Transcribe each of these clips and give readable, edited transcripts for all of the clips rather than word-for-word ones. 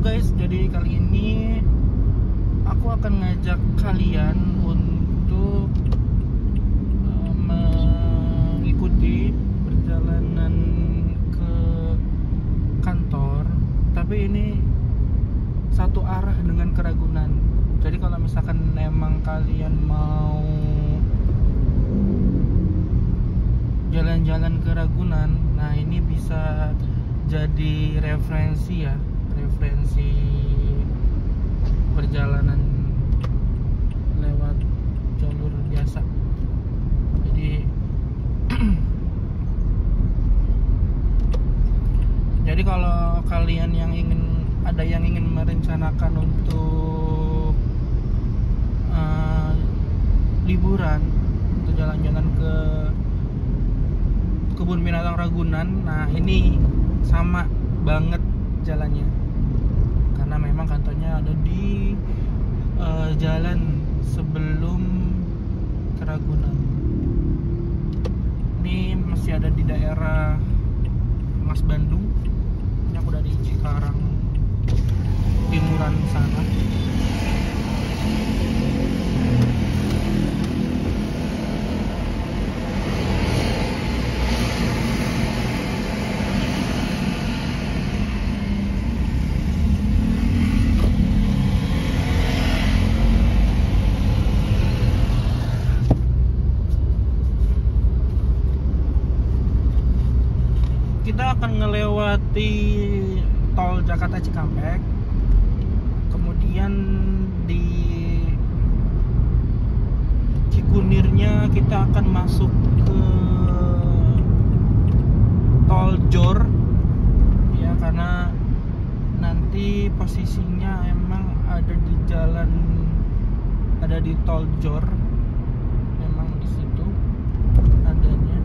guys, jadi kali ini aku akan ngajak kalian untuk mengikuti perjalanan ke kantor, tapi ini satu arah dengan ke Ragunan. Jadi kalau misalkan emang kalian mau jalan-jalan ke Ragunan, nah ini bisa jadi referensi perjalanan lewat jalur biasa. Jadi kalau kalian yang ingin merencanakan untuk liburan untuk jalan-jalan ke kebun binatang Ragunan, nah ini sama banget jalannya, karena memang kantornya ada di jalan sebelum ke Ragunan. Ini masih ada di daerah Mas Bandung. Ini aku udah di Cikarang timuran sana. Kita akan melewati tol Jakarta Cikampek, kemudian di Cikunirnya kita akan masuk ke tol Jor ya, karena nanti posisinya emang ada di tol Jor, memang di situ adanya.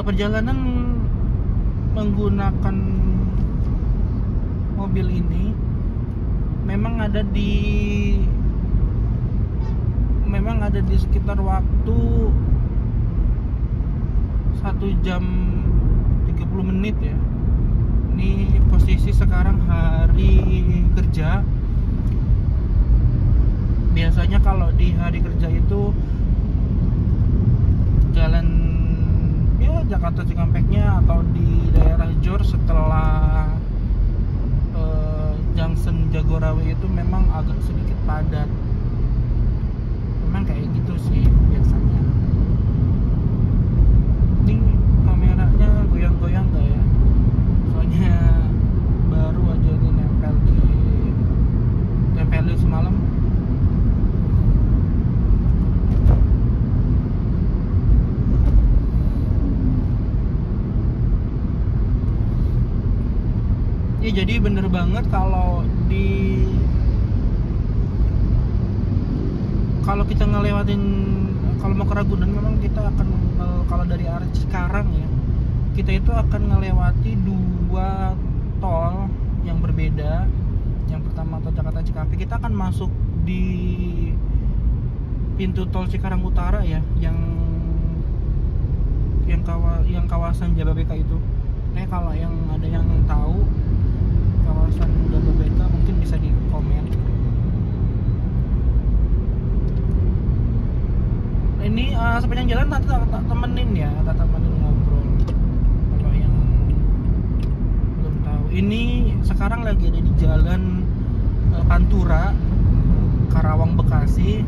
Perjalanan menggunakan mobil ini memang ada di sekitar waktu 1 jam 30 menit ya. Ini posisi sekarang hari kerja. Biasanya kalau di hari kerja itu jalan Jakarta Cikampeknya atau di daerah Jor setelah Junction Jagorawi itu memang agak sedikit padat. Memang kayak gitu sih biasanya. Ini kameranya goyang-goyang gak ya? Soalnya baru aja ini nempel di semalam. Ya, jadi bener banget kalau kita ngelewatin, kalau mau ke Ragunan memang kita akan, kalau dari arah Cikarang ya, kita itu akan melewati 2 tol yang berbeda. Yang pertama tol Jakarta Cikampek, kita akan masuk di pintu tol Cikarang Utara ya, yang kawasan Jababeka itu. Nah, kalau yang ada yang tahu kawasan Jababeka mungkin bisa di komen. Ini sepanjang jalan tak temenin ngobrol. Kalau yang belum tahu, ini sekarang lagi ada di jalan Pantura Karawang Bekasi.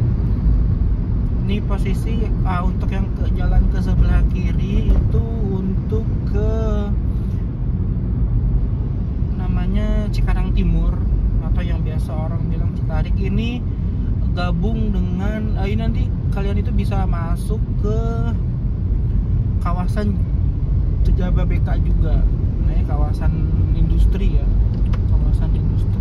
Ini posisi untuk yang ke jalan ke sebelah kiri itu untuk ke namanya Cikarang Timur, atau yang biasa orang bilang Citarik. Ini gabung dengan ini nanti kalian itu bisa masuk ke kawasan Jababeka juga. Nah, ini kawasan industri ya, kawasan industri.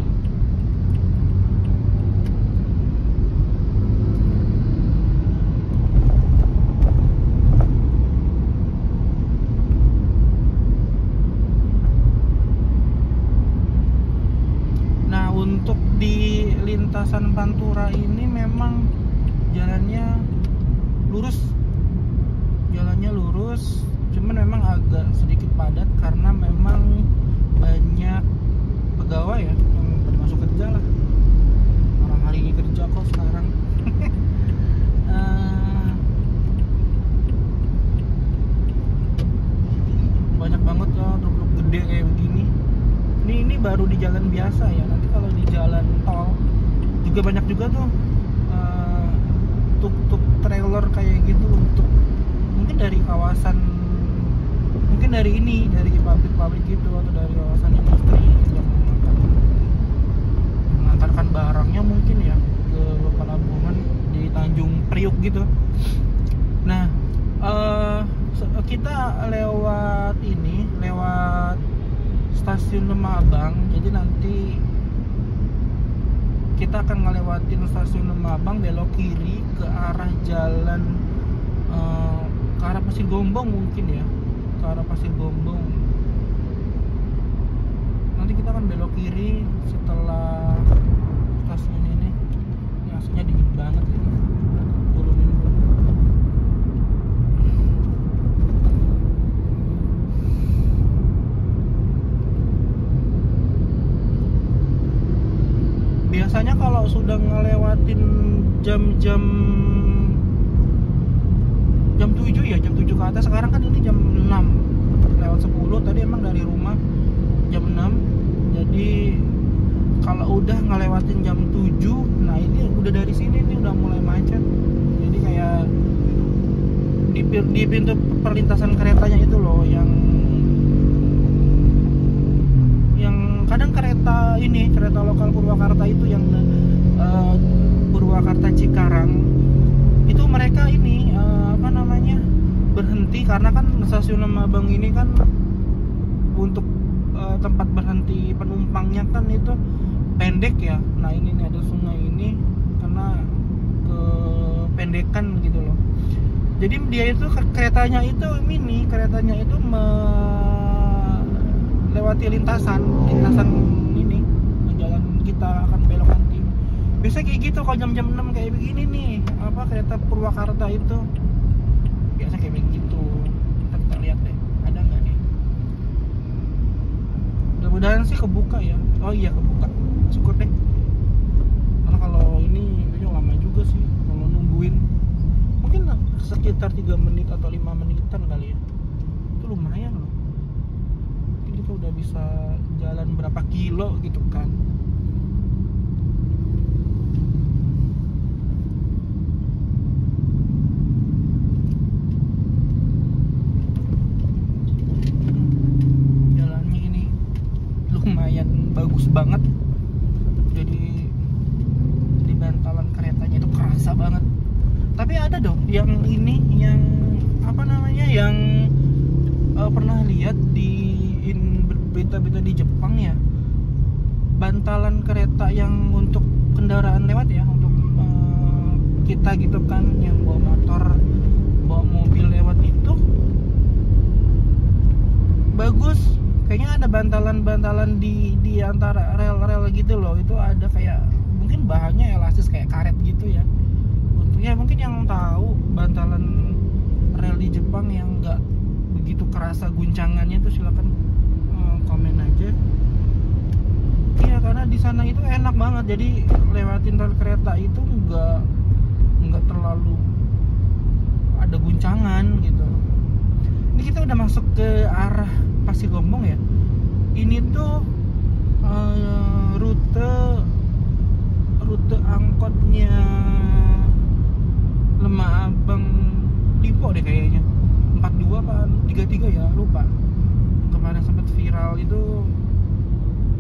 Untuk di lintasan Pantura ini memang jalannya lurus, cuman memang agak sedikit padat karena gede kayak begini. Ini baru di jalan biasa ya. Nanti kalau di jalan tol juga banyak juga tuh tuk-tuk trailer kayak gitu, untuk mungkin dari kawasan, mungkin dari pabrik-pabrik gitu, atau dari kawasan industri yang mengantarkan barangnya mungkin ya ke pelabuhan di Tanjung Priuk gitu. Nah, kita lewat stasiun Lembah Abang. Jadi nanti kita akan ngelewatin stasiun Lembah Abang, belok kiri ke arah jalan ke arah Pasir Gombong mungkin ya, ke arah Pasir Gombong. Nanti kita akan belok kiri setelah stasiun ini. Ini aslinya dingin banget ini. Turunin dulu. Biasanya kalau sudah ngelewatin jam 7 ya, jam 7 ke atas. Sekarang kan ini jam 6 lewat 10, tadi emang dari rumah jam 6. Jadi kalau udah ngelewatin jam 7, nah ini udah dari sini nih udah mulai macet. Jadi kayak di pintu perlintasan keretanya itu loh, yang kadang kereta lokal Purwakarta itu yang Purwakarta Cikarang itu mereka ini berhenti, karena kan stasiun Lembah Abang ini kan untuk tempat berhenti penumpangnya kan itu pendek ya. Nah ini nih ada sungai ini karena kependekan gitu loh. Jadi dia itu keretanya itu melewati lintasan ini, jalan kita akan belok nanti. Biasa kayak gitu kalau jam-jam 6 kayak begini nih, kereta Purwakarta itu biasa kayak begitu. Kita lihat deh, ada nggak nih? Mudah-mudahan sih kebuka ya. Oh iya kebuka, syukur deh. Karena kalau ini kayaknya lama juga sih kalau nungguin. Mungkin sekitar 3 menit atau 5 menitan kali ya. Itu lumayan loh. Kita udah bisa jalan berapa kilo gitu kan. Jalannya ini lumayan bagus banget. Jadi di bantalan keretanya itu kerasa banget. Tapi ada dong yang ini, yang yang pernah lihat di berita-berita di Jepang ya, bantalan kereta yang untuk kendaraan lewat ya, untuk kita gitu kan yang bawa motor, bawa mobil lewat itu bagus. Kayaknya ada bantalan-bantalan di antara rel-rel gitu loh. Itu ada kayak mungkin bahannya elastis kayak karet gitu ya. Untungnya mungkin yang tahu bantalan rel di Jepang yang nggak begitu kerasa guncangannya tuh silakan komen aja. Iya, karena di sana itu enak banget. Jadi lewatin rel kereta itu nggak terlalu ada guncangan gitu. Ini kita udah masuk ke arah Pasir Gombong ya. Ini tuh rute angkotnya Lembah Abang Lipo deh kayaknya. 42 apa 33 ya, lupa. Kemarin sempat viral itu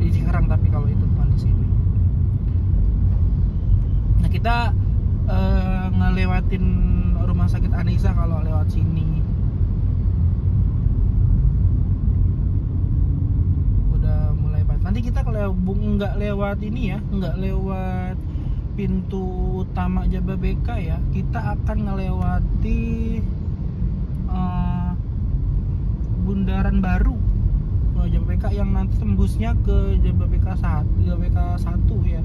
di Cikarang, tapi kalau itu bukan di sini. Nah kita ngelewatin rumah sakit Anissa kalau lewat sini. Udah mulai banget. Nanti kita nggak lewat ini ya, nggak lewat pintu utama Jababeka ya. Kita akan ngelewati Bundaran Baru Jababeka yang nanti tembusnya ke Jababeka 1 ya.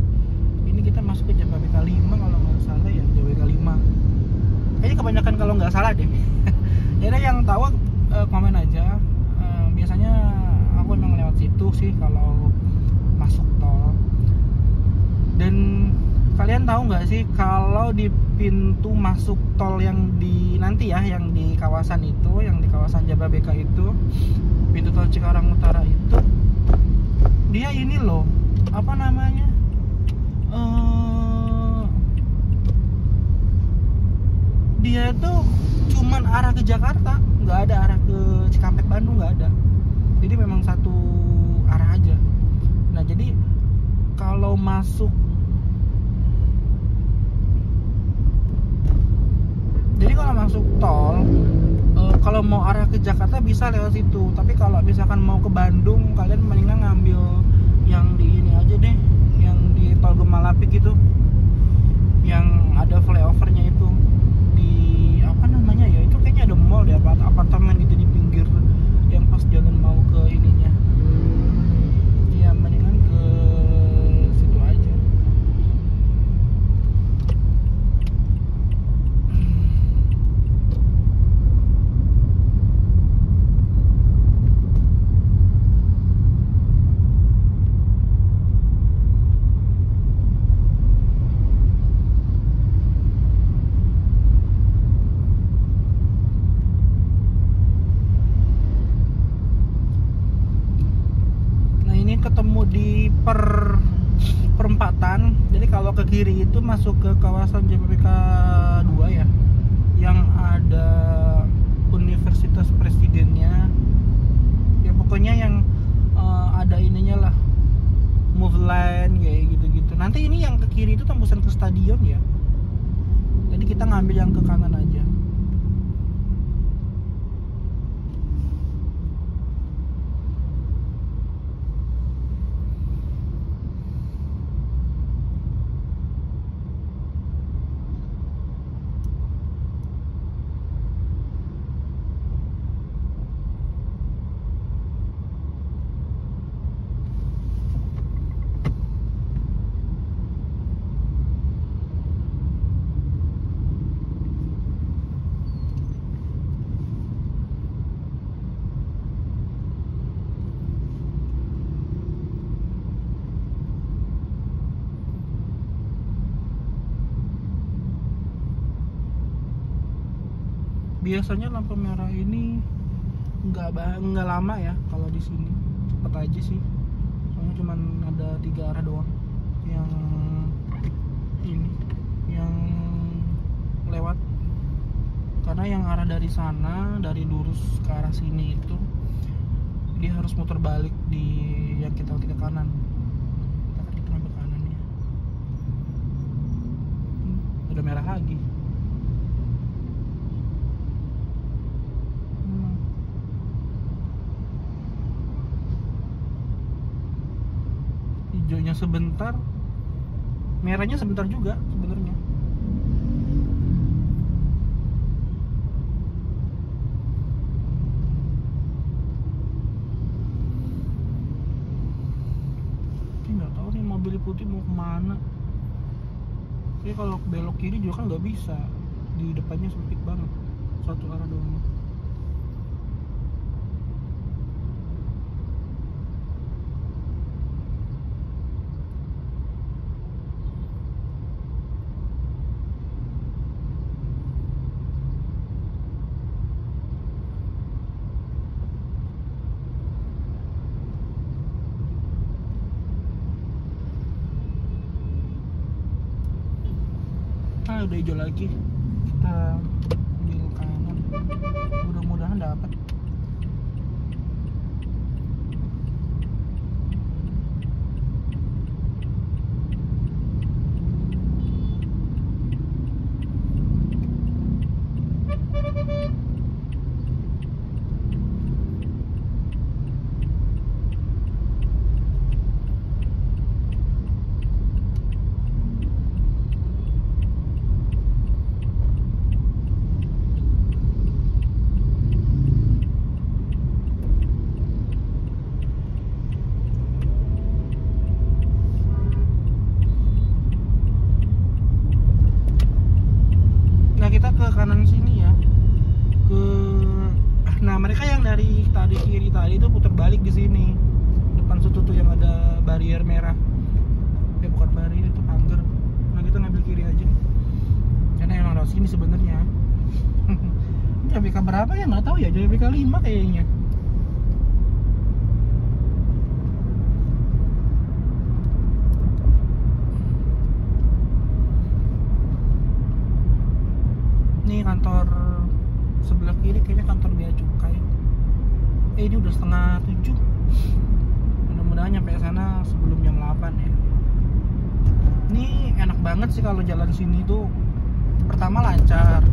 Ini kita masuk ke Jababeka 5 kalau nggak salah ya, Jababeka 5. Kayaknya kebanyakan kalau nggak salah deh. Jadi yang tahu komen aja. Biasanya aku emang lewat situ sih kalau masuk tol. Dan Kalian tahu nggak sih kalau di pintu masuk tol yang di nanti ya, yang di kawasan itu, yang di kawasan Jababeka itu, pintu tol Cikarang Utara itu, dia ini loh, apa namanya? Dia tuh cuman arah ke Jakarta, nggak ada arah ke Cikampek Bandung, nggak ada. Jadi memang satu arah aja. Nah jadi kalau masuk, tol, kalau mau arah ke Jakarta bisa lewat situ. Tapi kalau misalkan mau ke Bandung, kalian mendingan ngambil yang di ini aja deh, yang di tol Gemalapik itu, yang ada flyovernya itu, di apa namanya ya, itu kayaknya ada mall ya, apartemen gitu di pinggir, yang pas jalan mau ke ininya. Ya mendingan ke situ aja. Ketemu di perempatan. Jadi kalau ke kiri itu masuk ke kawasan Jababeka 2 ya, yang ada Universitas Presidennya ya, pokoknya yang ada ininya lah, move line kayak gitu-gitu. Nanti ini yang ke kiri itu tembusan ke stadion ya, jadi kita ngambil yang ke kanan aja. Biasanya lampu merah ini nggak lama ya kalau di sini, cepet aja sih. Soalnya cuman ada 3 arah doang yang ini, yang lewat. Karena yang arah dari sana, dari lurus ke arah sini itu, dia harus muter balik di yang kita kanan. Kita ngambil kanan ya. Udah merah lagi. Hijaunya sebentar, merahnya sebentar juga sebenarnya. Tapi nggak tahu nih mobil putih mau kemana. Tapi kalau belok kiri juga kan nggak bisa, di depannya sempit banget, satu arah doang. Udah hijau lagi, kita ambil kanan, mudah-mudahan dapat. Kita ke kanan sini ya, nah mereka yang dari tadi kiri tadi itu putar balik di sini depan situ tuh yang ada barier merah, bukan barier, itu pagar. Nah kita ngambil kiri aja karena emang lewat sini sebenarnya. JBK berapa ya nggak tahu ya, JBK 5 kayaknya. Ini kantor sebelah kiri kayaknya kantor bea cukai. Ini udah 6:30. Mudah-mudahan nyampe sana sebelum jam 8 ya. Ini enak banget sih kalau jalan sini tuh. Pertama lancar,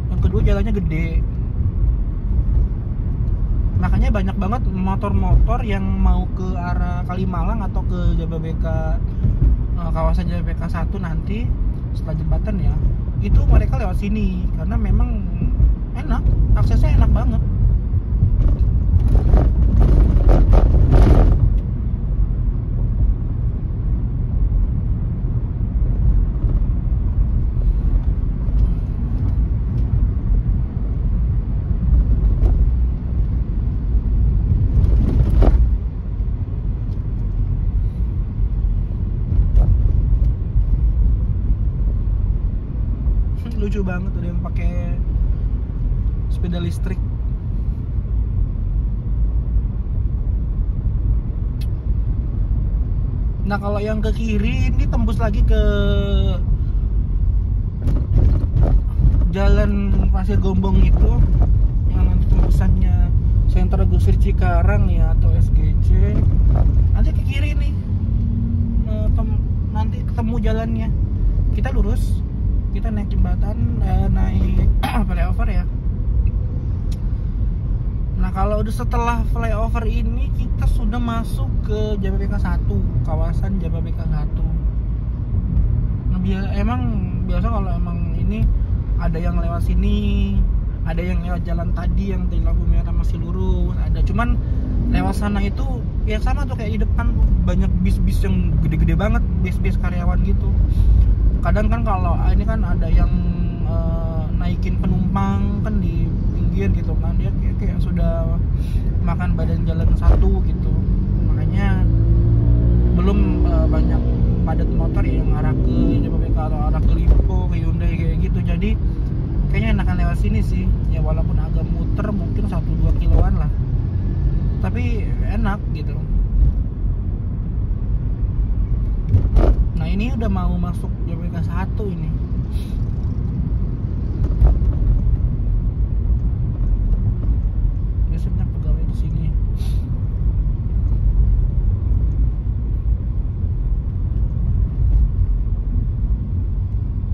yang kedua jalannya gede, makanya banyak banget motor-motor yang mau ke arah Kalimalang atau ke Jababeka, kawasan Jababeka 1 nanti setelah jembatan ya, itu mereka lewat sini karena memang enak, aksesnya enak banget. Lucu banget ada yang pakai sepeda listrik. Nah kalau yang ke kiri ini tembus lagi ke jalan Pasir Gombong itu, yang nanti tembusannya Sentra Gusir Cikarang ya atau SGC. Nanti ke kiri nih, nanti ketemu jalannya. Kita lurus, kita naik jembatan, naik flyover ya. Nah kalau udah setelah flyover ini kita sudah masuk ke Jababeka 1, kawasan Jababeka 1. Nah, emang biasa kalau emang ini ada yang lewat sini, ada yang lewat jalan tadi yang dari lampu merah masih lurus, ada. Cuman lewat sana itu ya sama tuh kayak di depan tuh, banyak bis-bis yang gede-gede banget, bis-bis karyawan gitu. Kadang kan kalau ini kan ada yang naikin penumpang kan di pinggir gitu kan, dia kayak sudah makan badan jalan 1 gitu, makanya belum banyak padat motor ya yang arah ke Jababeka atau arah ke Lipo, ke Hyundai kayak gitu. Jadi kayaknya enakan lewat sini sih ya, walaupun agak muter mungkin 1-2 kiloan lah, tapi enak gitu. Nah ini udah mau masuk Jababeka 1 ini. Biasanya pegawai di sini.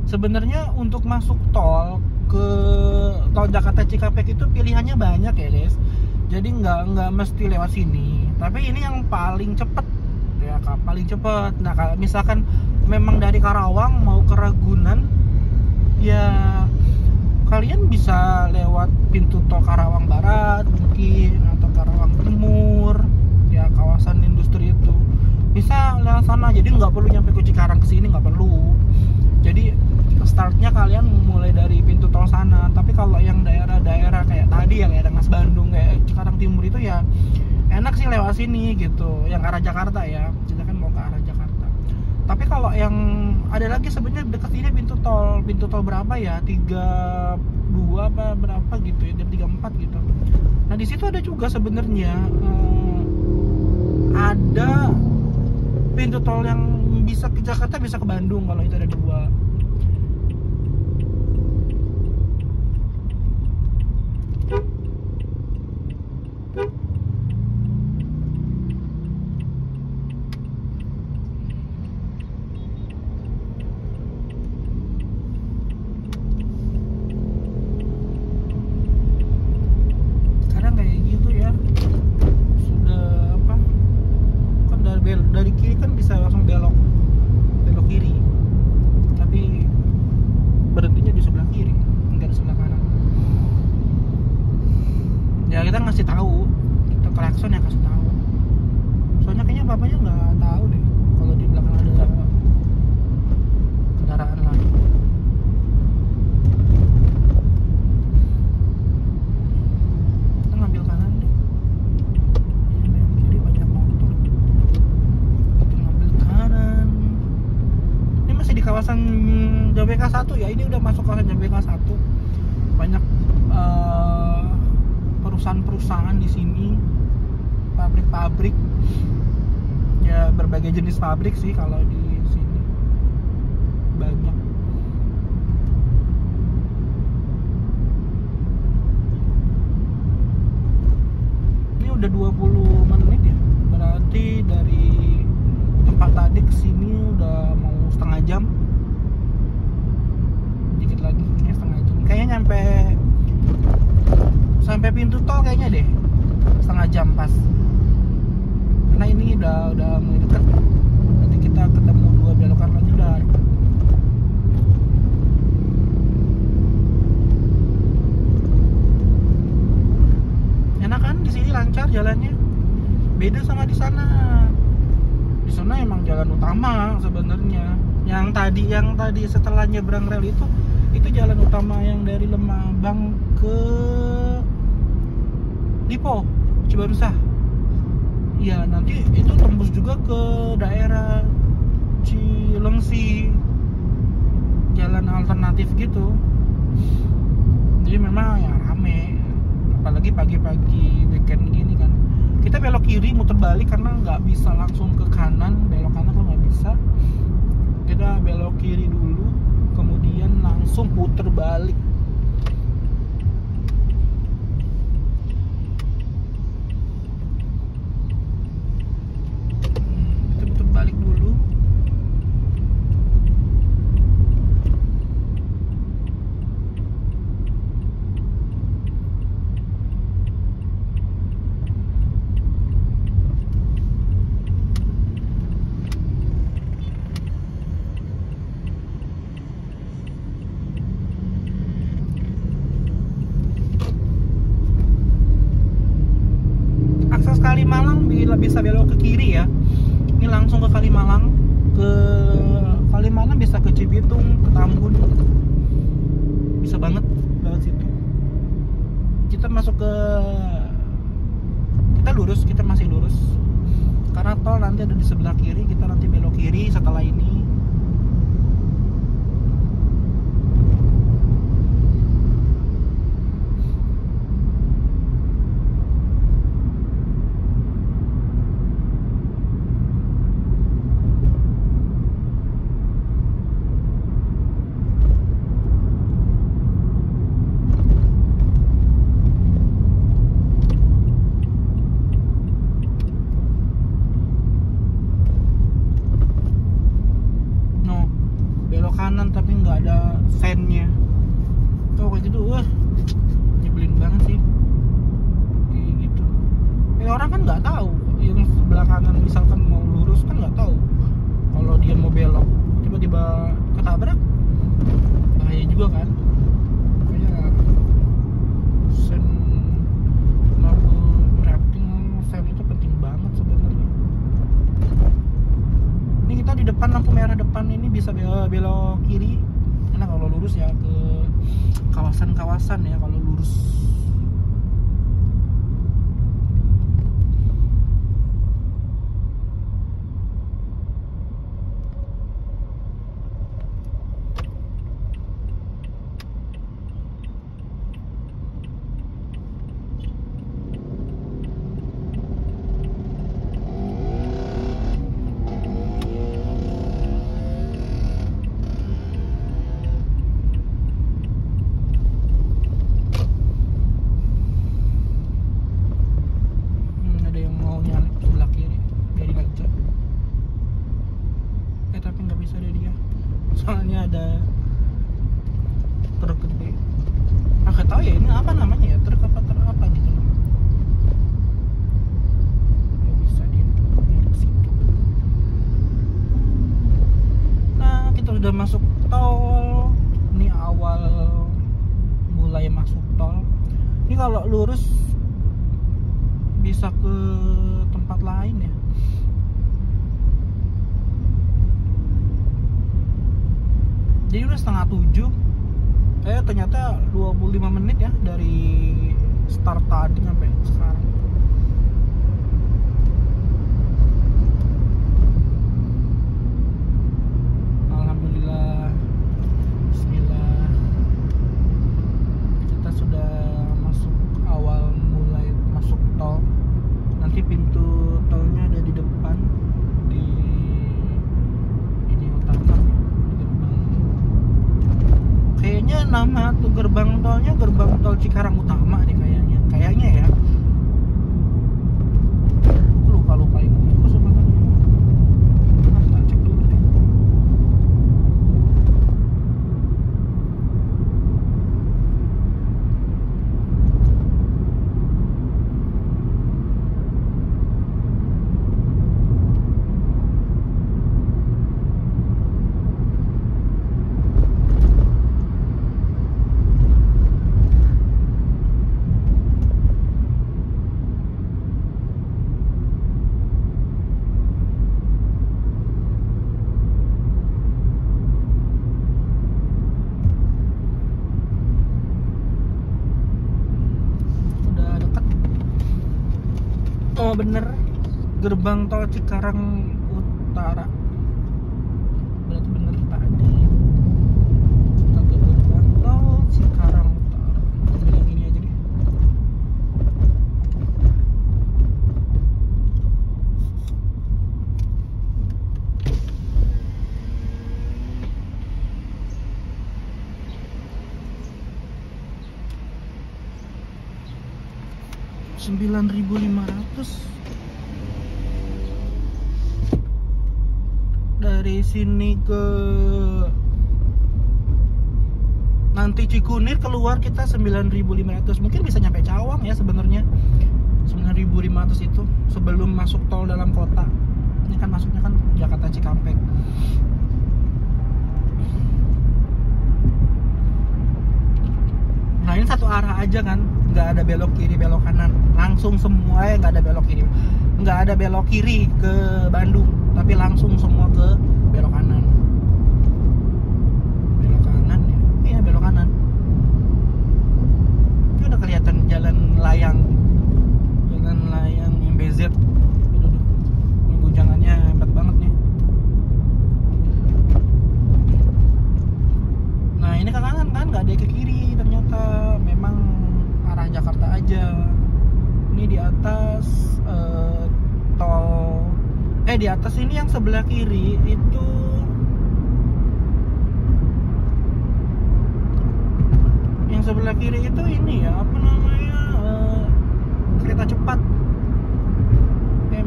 Sebenarnya untuk masuk tol ke tol Jakarta Cikampek itu pilihannya banyak ya guys. Jadi nggak mesti lewat sini. Tapi ini yang paling cepet ya, paling cepet. Nah kalau misalkan memang dari Karawang mau ke Ragunan ya, kalian bisa lewat pintu tol Karawang Barat mungkin, atau Karawang Timur ya, kawasan industri itu bisa lewat sana. Jadi nggak perlu nyampe ke Cikarang kesini, nggak perlu. Jadi startnya kalian mulai dari pintu tol sana. Tapi kalau yang daerah-daerah kayak tadi yang daerah Mas Bandung kayak Cikarang Timur itu ya enak sih lewat sini gitu, yang arah Jakarta ya, kita kan mau ke arah Jakarta. Tapi kalau yang ada lagi sebenarnya dekat ini pintu tol berapa ya, 32 apa berapa gitu ya, 34 gitu. Nah di situ ada juga sebenarnya ada pintu tol yang bisa ke Jakarta, bisa ke Bandung, kalau itu ada 2. Dari kiri kan bisa langsung belok kiri, tapi BK1 ya, ini udah masuk kawasan BK1. Banyak perusahaan-perusahaan di sini, pabrik-pabrik ya, berbagai jenis pabrik sih kalau di sini banyak. Ini udah 20 menit ya, berarti dari tempat tadi ke sini udah mau setengah jam, dikit lagi ya setengah jam, kayaknya sampai pintu tol kayaknya deh, setengah jam pas, karena ini udah mulai dekat. Nanti kita ketemu 2 belokan lagi udah. Enak kan di sini, lancar jalannya, beda sama di sana. Di sana emang jalan utama sebenarnya. Yang tadi setelah nyebrang rel itu jalan utama yang dari Lemabang ke Lipo, Cibarusah. Iya, nanti itu tembus juga ke daerah Cilengsi, jalan alternatif gitu. Jadi memang ya rame, apalagi pagi-pagi weekend gini kan. Kita belok kiri muter balik karena nggak bisa langsung ke kanan, belok kanan tuh nggak bisa. Kita belok kiri dulu, kemudian langsung puter balik. Kita puter balik dulu. Kalimalang bila bisa belok ke kiri ya, ini langsung ke Kalimalang. Ke Kalimalang bisa ke Cibitung, ke Tambun, bisa banget lewat situ. Kita masih lurus karena tol nanti ada di sebelah kiri. Kita nanti belok kiri setelah ini. Kanan tapi nggak ada sennya tuh, kayak gitu. Wah, nyebelin banget sih kayak gitu. Orang kan nggak tahu yang sebelah kanan misalkan mau lurus kan nggak tahu kalau dia mau belok, tiba-tiba ketabrak, bahaya juga kan. Makanya sen lampu rating, sen itu penting banget sebenarnya. Ini kita di depan, lampu merah depan ini bisa belok kiri. Karena kalau lurus ya ke kawasan-kawasan ya kalau lurus. Soalnya ada truk gede. Nggak tahu ya ini apa namanya ya, truk apa gitu loh. Nggak bisa di situ. Nah, kita udah masuk tol. Ini awal mulai masuk tol. Ini kalau lurus bisa ke tempat lain ya. Jadi udah 6:30. Ternyata 25 menit ya dari start tadi sampai sekarang. Alhamdulillah Cikarang Utama deh kayaknya ya. Lupa ini kok sebenarnya. Kita cek dulu deh. Oh bener, gerbang tol Cikarang Utara. Berarti bener tadi. Kita ke gerbang tol Cikarang Utara. Ambil yang ini aja deh. $9.500 dari sini ke nanti Cikunir keluar kita 9.500, mungkin bisa nyampe Cawang ya sebenarnya. 9.500 itu sebelum masuk tol dalam kota. Ini kan masuknya kan Jakarta Cikampek. Nah ini satu arah aja kan, nggak ada belok kiri belok kanan, langsung semua ya, nggak ada belok kiri, nggak ada belok kiri ke Bandung, tapi langsung semua ke belok kanan. Belok kanan ya, iya belok kanan. Ini udah kelihatan jalan layang MBZ. Ini guncangannya hebat banget nih. Nah ini ke kanan kan, nggak ada ke kiri ternyata, memang arah Jakarta aja. Ini di atas tol, di atas ini yang sebelah kiri itu ini ya, apa namanya, kereta cepat.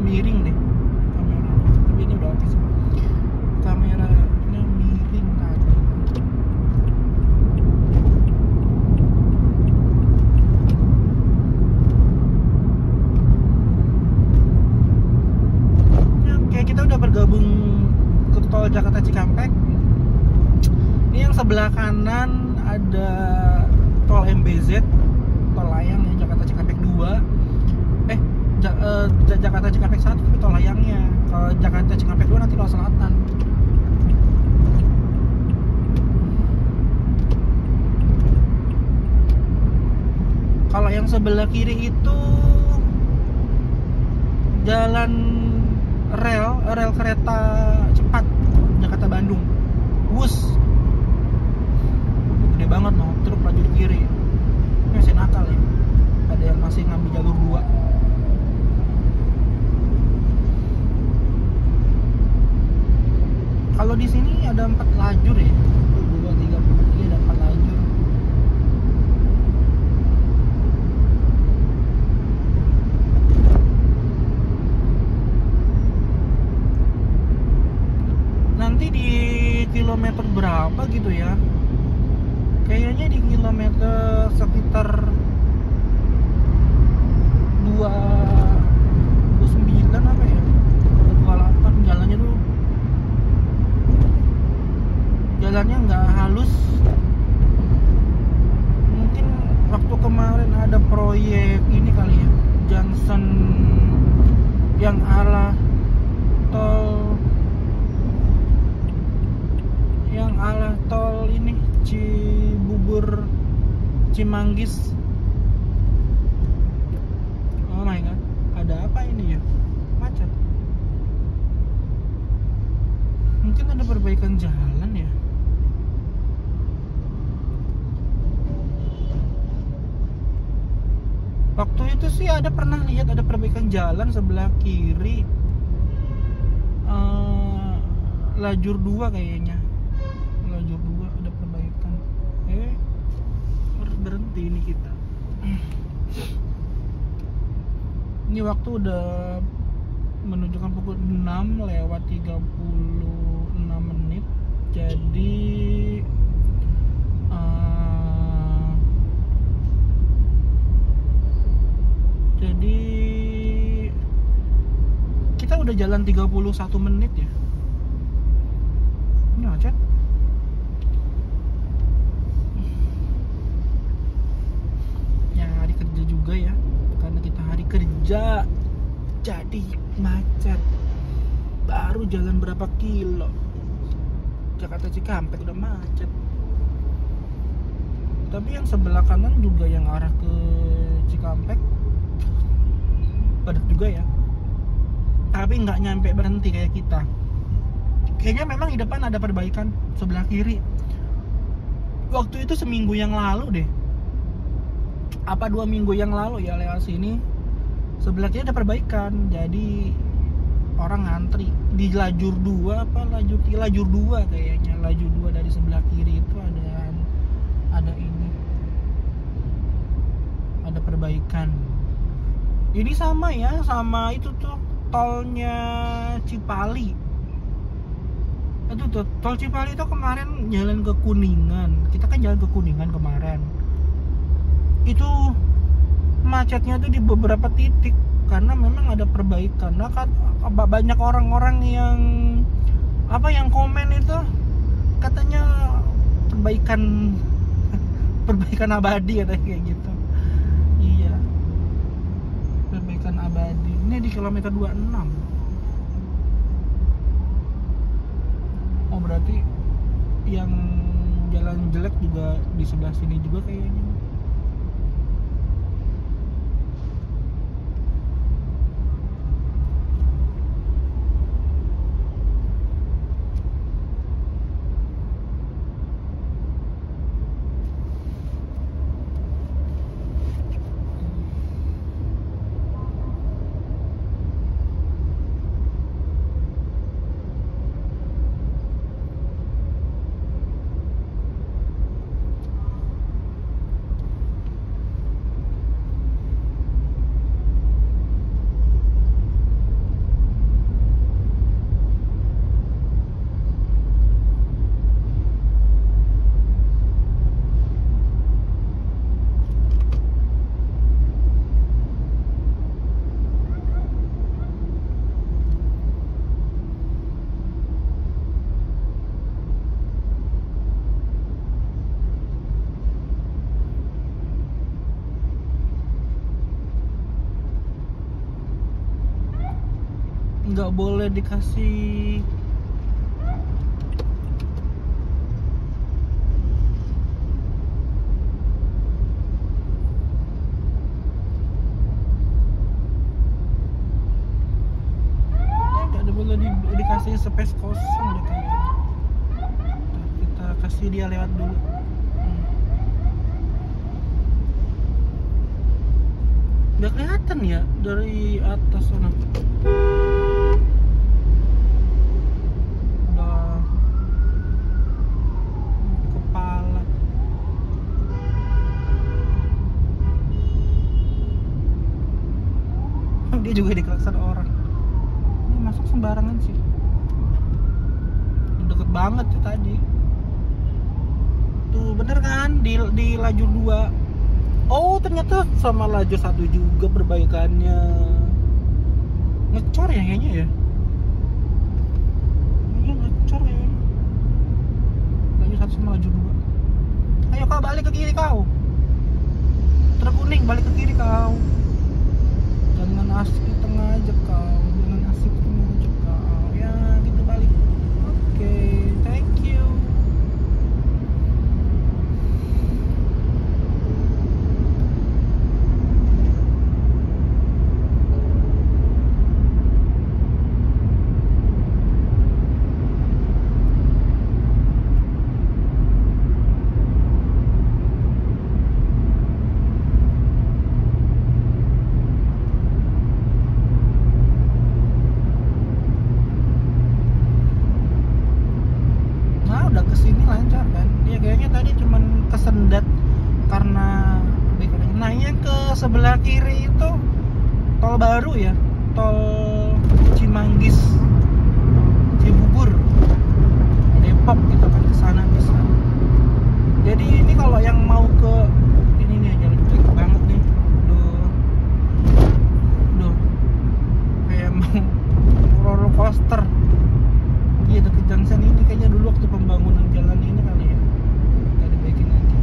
Miring deh kamera, tapi ini udah oke sih. Kameranya miring tadi. Kita udah bergabung ke tol Jakarta Cikampek. Ini yang sebelah kanan ada tol MBZ, tol layang ya, Jakarta Cikampek 2. Jakarta Cikampek 1 tapi tol layangnya. Kalau Jakarta Cikampek 2 nanti tol selatan. Kalau yang sebelah kiri itu jalan rel kereta cepat Jakarta Bandung. Wus. Gede banget no, truk lajur kiri. Ini masih nakal ya. Ada yang masih ngambil jalur 2. Kalau di sini ada 4 lajur ya. 2, 3, 4, ada 4 lajur. Nanti di kilometer berapa gitu ya, kayaknya di kilometer sekitar 29 apa ya, 28. Jalannya nggak halus. Mungkin waktu kemarin ada proyek ini kali ya, Johnson yang arah tol ini Cibubur Cimanggis. Oh my god, ada apa ini ya, macet. Mungkin ada perbaikan jalan ya. Waktu itu sih pernah lihat ada perbaikan jalan sebelah kiri, lajur 2 kayaknya. Lajur 2 ada perbaikan. Berhenti ini kita. Ini waktu udah menunjukkan pukul 6 lewat 36 menit. Jadi kita udah jalan 31 menit ya. Ini macet. Ya hari kerja juga ya. Karena kita hari kerja jadi macet. Baru jalan berapa kilo Jakarta Cikampek udah macet. Tapi yang sebelah kanan juga yang arah ke Cikampek padat juga ya. Tapi nggak nyampe berhenti kayak kita. Kayaknya memang di depan ada perbaikan sebelah kiri. Waktu itu seminggu yang lalu deh, apa 2 minggu yang lalu ya, lewat sini sebelah kiri ada perbaikan. Jadi orang ngantri di lajur 2 apa lajur 2 kayaknya. Lajur 2 dari sebelah kiri itu ada ini. Ada perbaikan. Ini sama ya, sama itu tuh tolnya Cipali. Itu tuh tol Cipali itu kemarin jalan ke Kuningan. Kita kan jalan ke Kuningan kemarin. Itu macetnya tuh di beberapa titik karena memang ada perbaikan. Nah kan banyak orang-orang yang yang komen itu katanya perbaikan abadi katanya kayak gitu. Iya. Perbaikan abadi. Ini di kilometer 26. Oh berarti yang jalan jelek juga di sebelah sini juga kayaknya. Nggak boleh dikasih dikasih space kosong deh kayaknya. Kita kasih dia lewat dulu. Nggak kelihatan ya dari atas sana. Udah kepala. Dia juga dikelakson orang. Ini masuk sembarangan sih. Deket banget tuh tadi. Tuh bener kan di lajur 2. Oh ternyata sama lajur 1 juga perbaikannya. Ngecor ya kayaknya ya. Iya ngecor ya. Lajur 1 sama lajur 2. Ayo kau balik ke kiri kau. Truk kuning balik ke kiri kau. Jangan asik di tengah aja kau. Jangan asik di tengah aja kau. Ya gitu balik. Oke, thank you. baru ya, tol Cimanggis Cibubur Depok gitu kan, ke sana bisa. Jadi ini kalau yang mau ke ini nih jalan jelek banget nih. Duh. Kayak mau roller coaster. Iya, deket junction ini kayaknya dulu waktu pembangunan jalan ini kali ya. Kita dibaikin lagi.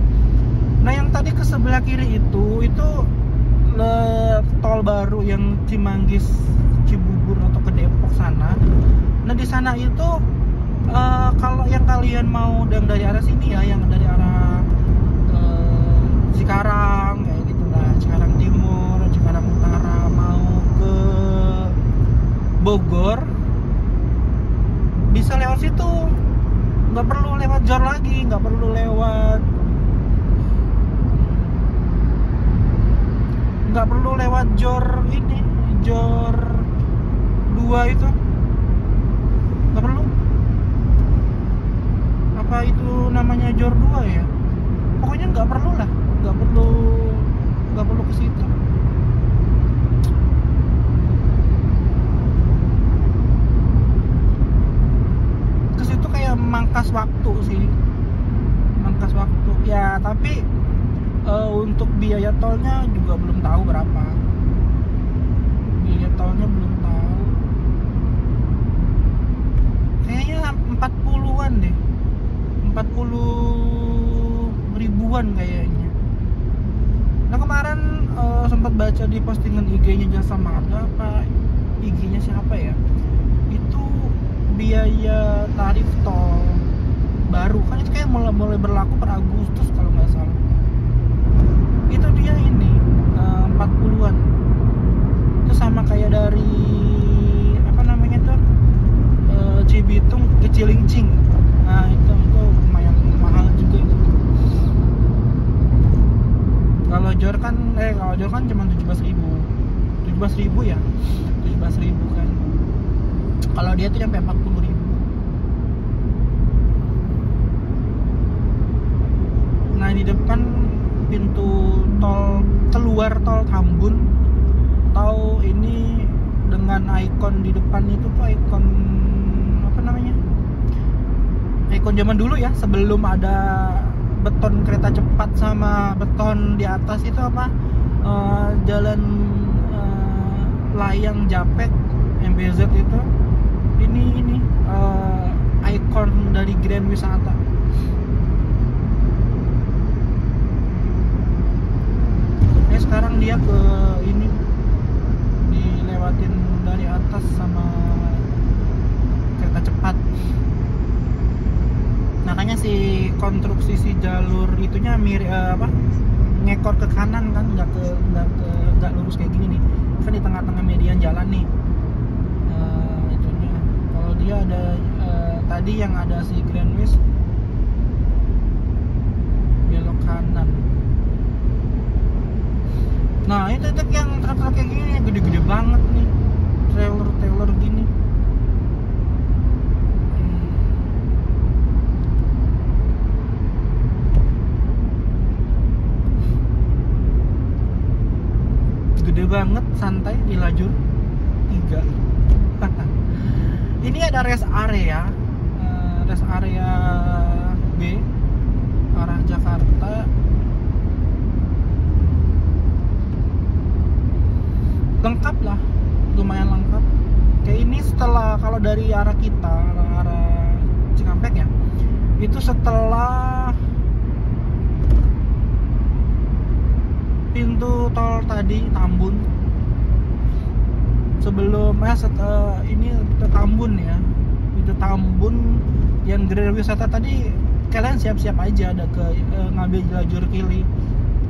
Nah, yang tadi ke sebelah kiri itu tol baru yang Cimanggis Cibubur atau ke Depok sana. Nah, di sana itu kalau yang kalian mau dari arah sini ya, yang dari arah Cikarang kayak gitulah, Cikarang Timur, Cikarang Utara, mau ke Bogor bisa lewat situ, nggak perlu lewat JOR lagi, nggak perlu lewat JOR ini, JOR 2 itu nggak perlu. Apa itu namanya JOR 2 ya? Pokoknya nggak perlu lah, nggak perlu ke situ. Ke situ kayak mangkas waktu sih, mangkas waktu ya. Tapi untuk biaya tolnya juga belum tahu berapa. Biaya tolnya belum tahu. Kayaknya 40-an deh. 40 ribuan kayaknya. Nah, kemarin sempat baca di postingan IG-nya Jasa Marga, apa IG-nya siapa ya? Itu biaya tarif tol baru kan itu kayak mulai berlaku per Agustus kalau nggak salah. Itu dia ini 40-an. Itu sama kayak dari apa namanya tuh Cibitung ke Cilincing. Nah, itu lumayan mahal juga itu. Kalau JOR kan cuma 17.000 ya, 17.000 kan. Kalau dia tuh sampai 40.000. Nah, di depan pintu tol keluar tol Tambun, tahu ini dengan ikon di depan itu tuh ikon apa namanya? Ikon zaman dulu ya, sebelum ada beton kereta cepat sama beton di atas itu apa? Jalan layang Japek MBZ itu. Ini ikon dari Grand Wisata. Sekarang dia ke ini dilewatin dari atas sama kereta cepat. Makanya si konstruksi si jalur itunya mirip ngekor ke kanan kan, nggak lurus kayak gini nih. Kan di tengah-tengah median jalan nih. Itunya. Kalau dia ada tadi yang ada si Grand Wis belok kanan. Nah, itu yang truk kayak gini gede-gede banget nih, trailer gini. Gede banget, santai di lajur 3. Ini ada rest area B arah Jakarta. Lengkap lah, lumayan lengkap. Kayak ini setelah kalau dari arah kita, arah Cikampek ya, itu setelah pintu tol tadi Tambun, sebelum ini itu Tambun ya, itu Tambun yang Grand Wisata tadi. Kalian siap-siap aja ada ke ngambil lajur kiri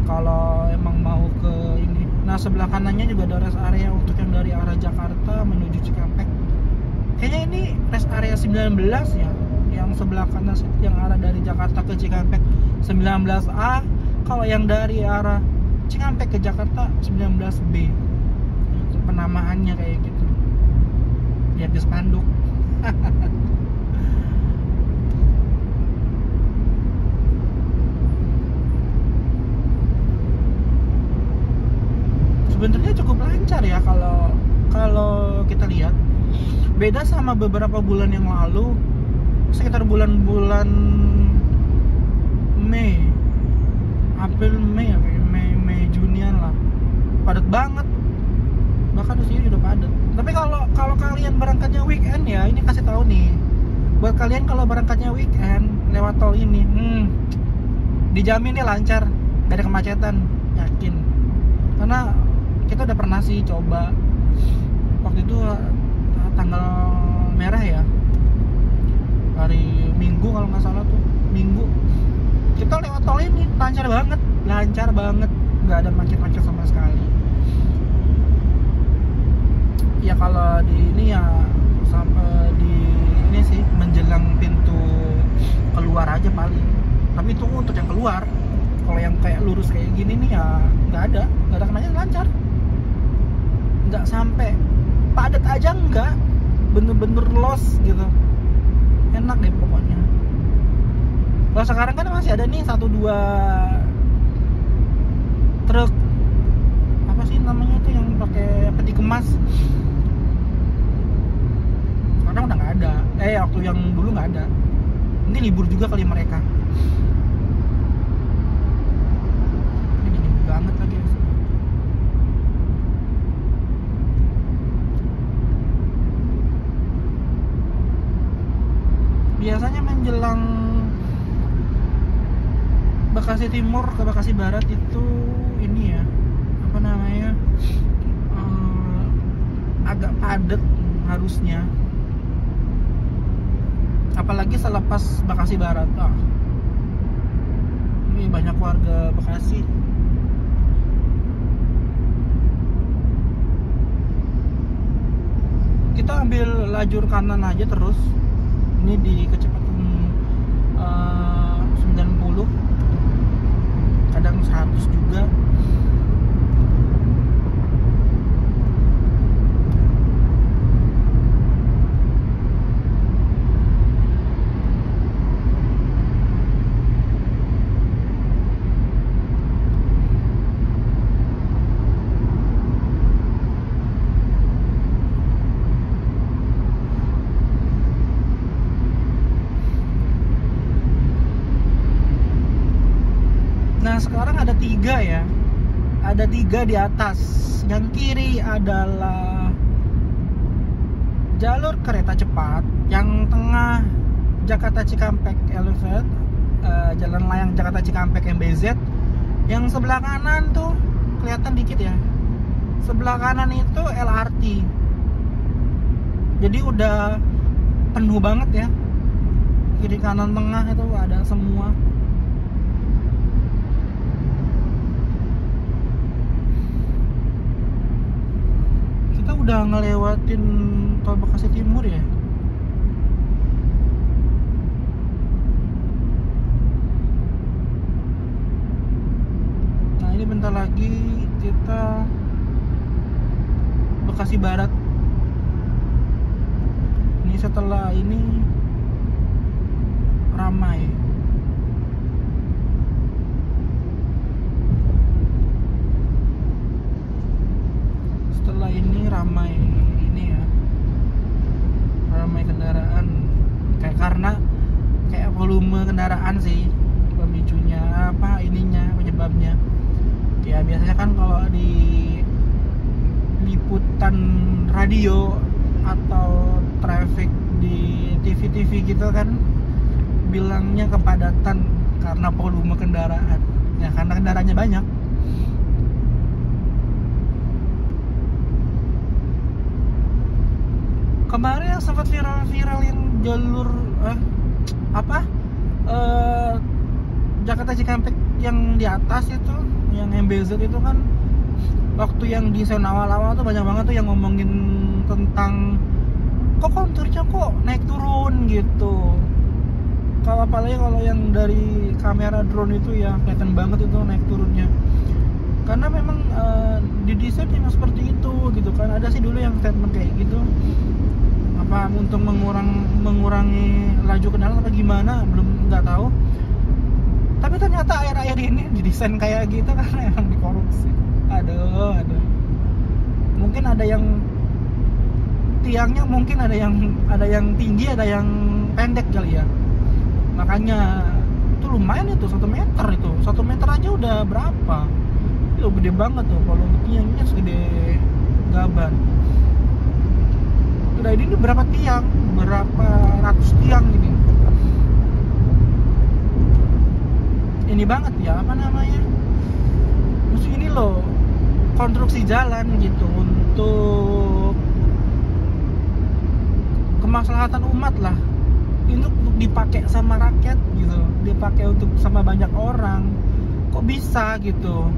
kalau emang mau ke ini. Nah, sebelah kanannya juga ada rest area untuk yang dari arah Jakarta menuju Cikampek. Kayaknya ini rest area 19 ya, yang sebelah kanan yang arah dari Jakarta ke Cikampek 19A. Kalau yang dari arah Cikampek ke Jakarta 19B. Itu penamaannya kayak gitu. Lihat di spanduk. Sebenarnya cukup lancar ya kalau Beda sama beberapa bulan yang lalu, sekitar bulan-bulan Mei, April, Mei ya, Mei Junian lah, padat banget. Bahkan di sini udah padat. Tapi kalau kalian berangkatnya weekend ya, ini kasih tahu nih, buat kalian kalau berangkatnya weekend lewat tol ini, dijamin nih lancar, gak ada kemacetan, yakin. Karena kita udah pernah sih coba waktu itu tanggal merah ya, hari Minggu kalau nggak salah tuh, Minggu kita lewat tol ini lancar banget, nggak ada macet-macet sama sekali. Ya kalau di ini ya sampai di ini sih menjelang pintu keluar aja paling, tapi itu untuk yang keluar. Kalau yang kayak lurus kayak gini nih ya nggak ada kemacetan, lancar, nggak sampai padat aja, nggak bener-bener loss gitu, enak deh pokoknya. Kalau sekarang kan masih ada nih 1-2 truk apa sih namanya itu yang pakai peti kemas, sekarang udah nggak ada. Waktu yang dulu nggak ada, ini libur juga kali mereka. Ini banget lagi. Biasanya menjelang Bekasi Timur ke Bekasi Barat itu ini ya, apa namanya, agak padat harusnya, apalagi selepas Bekasi Barat. Ini banyak warga Bekasi. Kita ambil lajur kanan aja terus. Ini di kecepatan 90, kadang 100 juga. Nah sekarang ada 3 ya, ada 3 di atas. Yang kiri adalah jalur kereta cepat, yang tengah Jakarta Cikampek Elevate, jalan layang Jakarta Cikampek MBZ. Yang sebelah kanan tuh kelihatan dikit ya, sebelah kanan itu LRT. Jadi udah penuh banget ya, kiri kanan tengah itu ada semua. Kita udah ngelewatin tol Bekasi Timur ya. Nah ini bentar lagi kita Bekasi Barat. Ini setelah ini ramai. Setelah ini ramai ini ya, ramai kendaraan, karena kayak volume kendaraan sih pemicunya, apa ininya, penyebabnya ya. Biasanya kan kalau di liputan radio atau traffic di TV-TV gitu kan bilangnya kepadatan karena volume kendaraan ya, karena kendaraannya banyak. Kemarin yang sempat viral-viralin jalur Jakarta Cikampek yang di atas itu, yang MBZ itu kan, waktu yang di zona awal-awal tuh banyak banget tuh yang ngomongin tentang kok konturnya kok naik turun gitu. Kalau apalagi kalau yang dari kamera drone itu ya kelihatan banget itu naik turunnya. Karena memang didesain memang seperti itu gitu kan. Ada sih dulu yang statement kayak gitu, apa untuk mengurangi laju kendaraan apa gimana, nggak tahu. Tapi ternyata akhir-akhir ini didesain kayak gitu karena emang dikorupsi. Aduh. Mungkin ada yang tiangnya mungkin ada yang tinggi, ada yang pendek kali ya. Makanya itu lumayan itu 1 meter itu. 1 meter aja udah berapa? Itu gede banget tuh kalau tiangnya segede gaban. Udah ini berapa tiang? Berapa ratus tiang ini? Ini banget ya, apa namanya? Maksud ini loh, konstruksi jalan gitu untuk kemaslahatan umat lah. Ini untuk dipakai sama rakyat gitu, dipakai untuk sama banyak orang. Kok bisa gitu?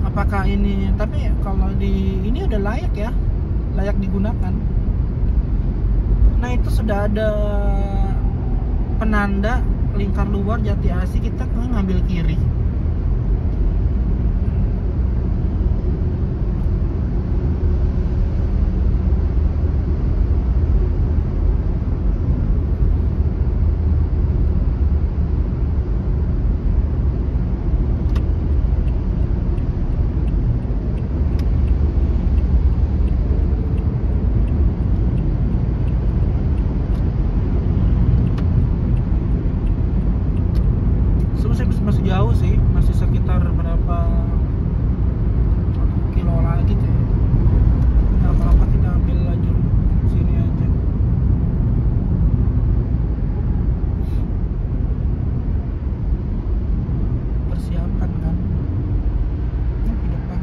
Apakah ini? Tapi kalau ini udah layak ya, layak digunakan. Nah itu sudah ada penanda lingkar luar Jati Asih, kita ngambil kiri. Masih jauh sih, masih sekitar berapa kilo lagi tuh. Nggak apa-apa, kita ambil lajur sini aja. Persiapan kan di depan.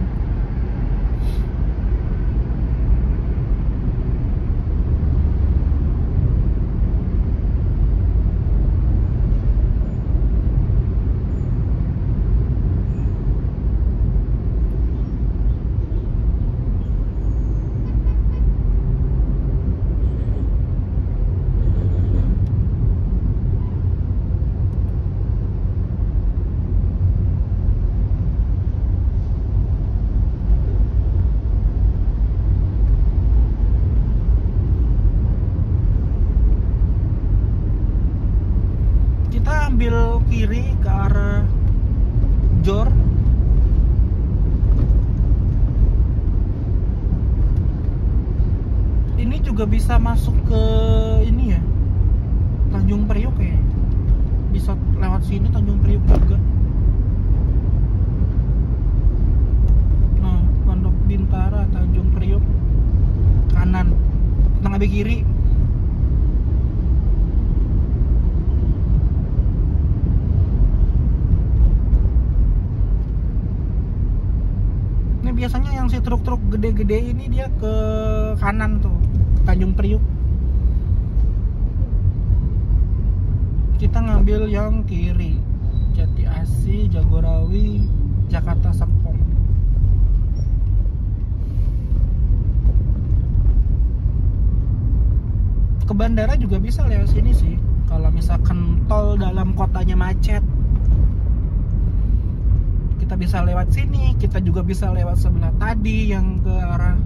Kita ambil kiri ke arah Jor. Ini juga bisa masuk ke ini ya, Tanjung Priok ya. Bisa lewat sini Tanjung Priok juga. Nah, Pondok Bintara, Tanjung Priok kanan. Kita ngambil kiri. Ini biasanya yang si truk-truk gede-gede ini dia ke kanan tuh, Tanjung Priuk. Kita ngambil yang kiri, Jati Asih, Jagorawi, Jakarta Serpong. Ke bandara juga bisa lewat sini sih, kalau misalkan tol dalam kotanya macet. Kita bisa lewat sini, kita juga bisa lewat sebelah tadi yang ke arah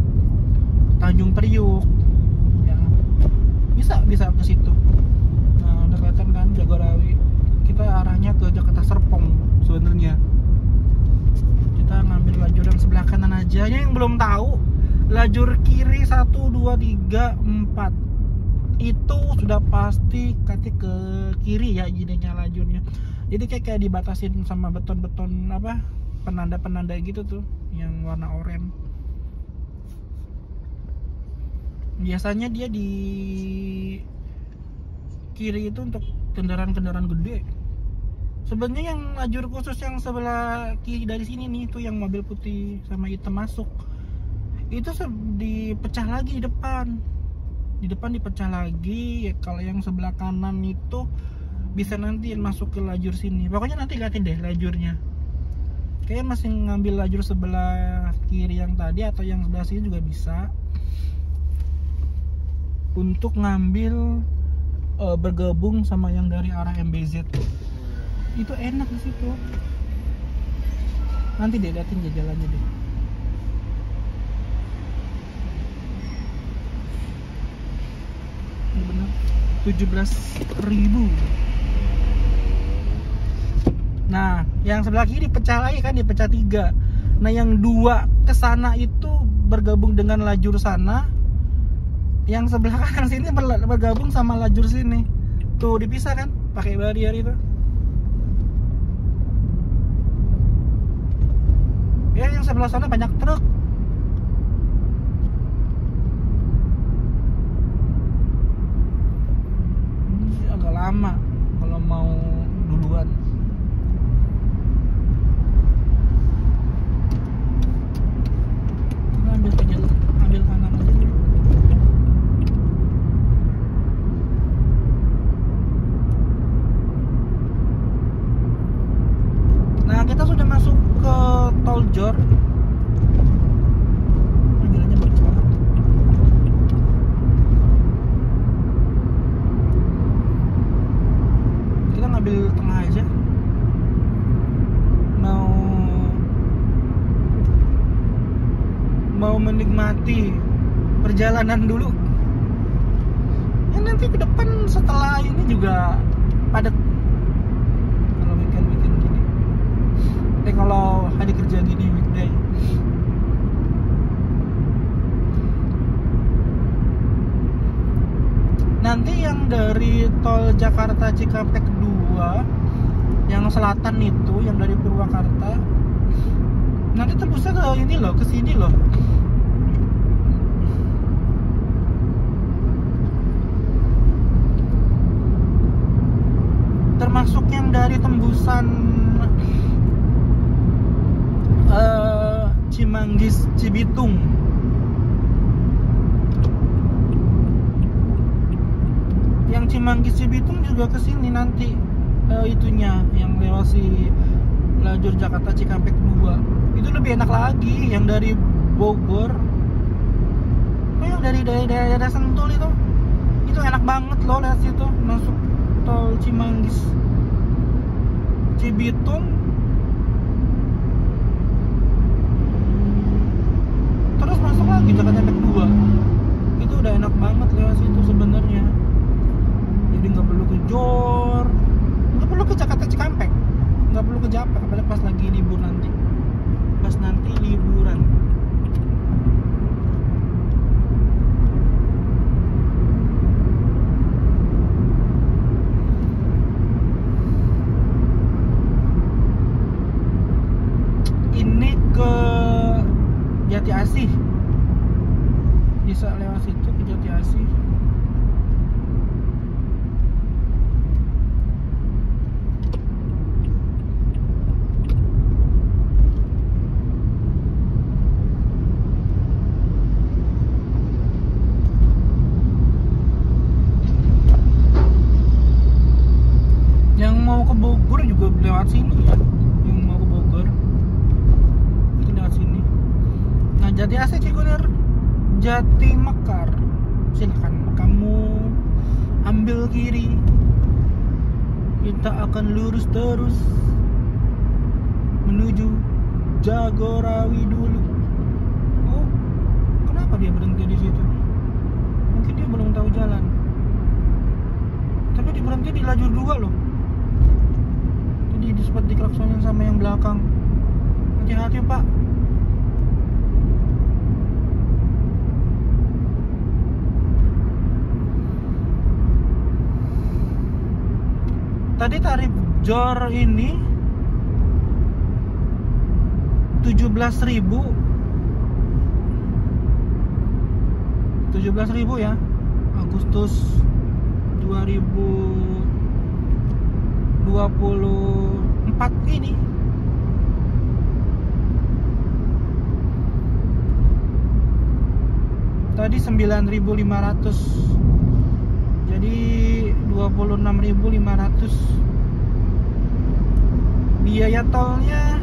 Tanjung Priuk. Ya, bisa ke situ. Nah, udah kelihatan kan Jagorawi. Kita arahnya ke Jakarta Serpong sebenarnya. Kita ngambil lajur yang sebelah kanan aja. Yang belum tahu, lajur kiri 1 2 3 4 itu sudah pasti kaki ke kiri ya jadinya lajurnya. Jadi kayak dibatasin sama beton-beton apa, penanda-penanda gitu tuh yang warna oranye. Biasanya dia di kiri itu untuk kendaraan-kendaraan gede. Sebenarnya yang lajur khusus yang sebelah kiri dari sini nih, tuh yang mobil putih sama hitam masuk, itu dipecah lagi di depan. Di depan dipecah lagi. Kalau yang sebelah kanan itu bisa nanti masuk ke lajur sini. Pokoknya nanti liatin deh lajurnya. Kayaknya masih ngambil lajur sebelah kiri yang tadi atau yang sebelah sini juga bisa. Untuk ngambil bergabung sama yang dari arah MBZ. Itu enak di situ. Nanti deh liatin jalannya deh. Ini benar 17.000. Nah, yang sebelah kiri dipecah lagi kan, dipecah 3. Nah, yang 2 ke sana itu bergabung dengan lajur sana. yang sebelah kanan sini bergabung sama lajur sini. Tuh dipisah kan pakai barrier itu. Ya yang sebelah sana banyak truk. Ini agak lama kalau mau duluan. Ambil kanan aja dulu. Nah, kita sudah masuk ke tol Jor. Jalannya bagus banget. Kita ngambil tengah aja. Mau menikmati perjalanan dulu. Ya nanti ke depan setelah ini juga padat. Kalau weekend gini. Kalau hari kerja gini weekday. Nanti yang dari tol Jakarta Cikampek 2 yang selatan itu, yang dari Purwakarta, nanti tembusnya ke ini loh, ke sini loh. Termasuk yang dari tembusan Cimanggis Cibitung. Yang Cimanggis Cibitung juga ke sini nanti, itunya yang lewati lajur Jakarta Cikampek 2. Itu lebih enak lagi yang dari Bogor. Yang dari daerah Sentul itu enak banget loh lewat situ, masuk tol Cimanggis Cibitung, terus masuk lagi Jakarta Cikampek 2. Itu udah enak banget lewat situ sebenarnya. Jadi nggak perlu ke Jor, nggak perlu ke Jakarta Cikampek, nggak perlu ke Japek, apalagi pas lagi libur nanti. Pas nanti liburan. Ini ke Jati Asih. Bisa lewat situ ke Jati Asih. Mau ke Bogor juga lewat sini ya. Yang mau ke Bogor itu lewat sini. Nah, Jati Asih, Cikunir, Jati Mekar, silakan kamu ambil kiri. Kita akan lurus terus menuju Jagorawi dulu. Oh, kenapa dia berhenti di situ? Mungkin dia belum tahu jalan. Tapi dia berhenti di lajur 2 loh. Jadi sempat diklaksonin sama yang belakang. Hati-hati Pak. Tadi tarif Jor ini 17.000 ya, Agustus 2024 ini. Tadi 9.500, jadi 26.500. Biaya tolnya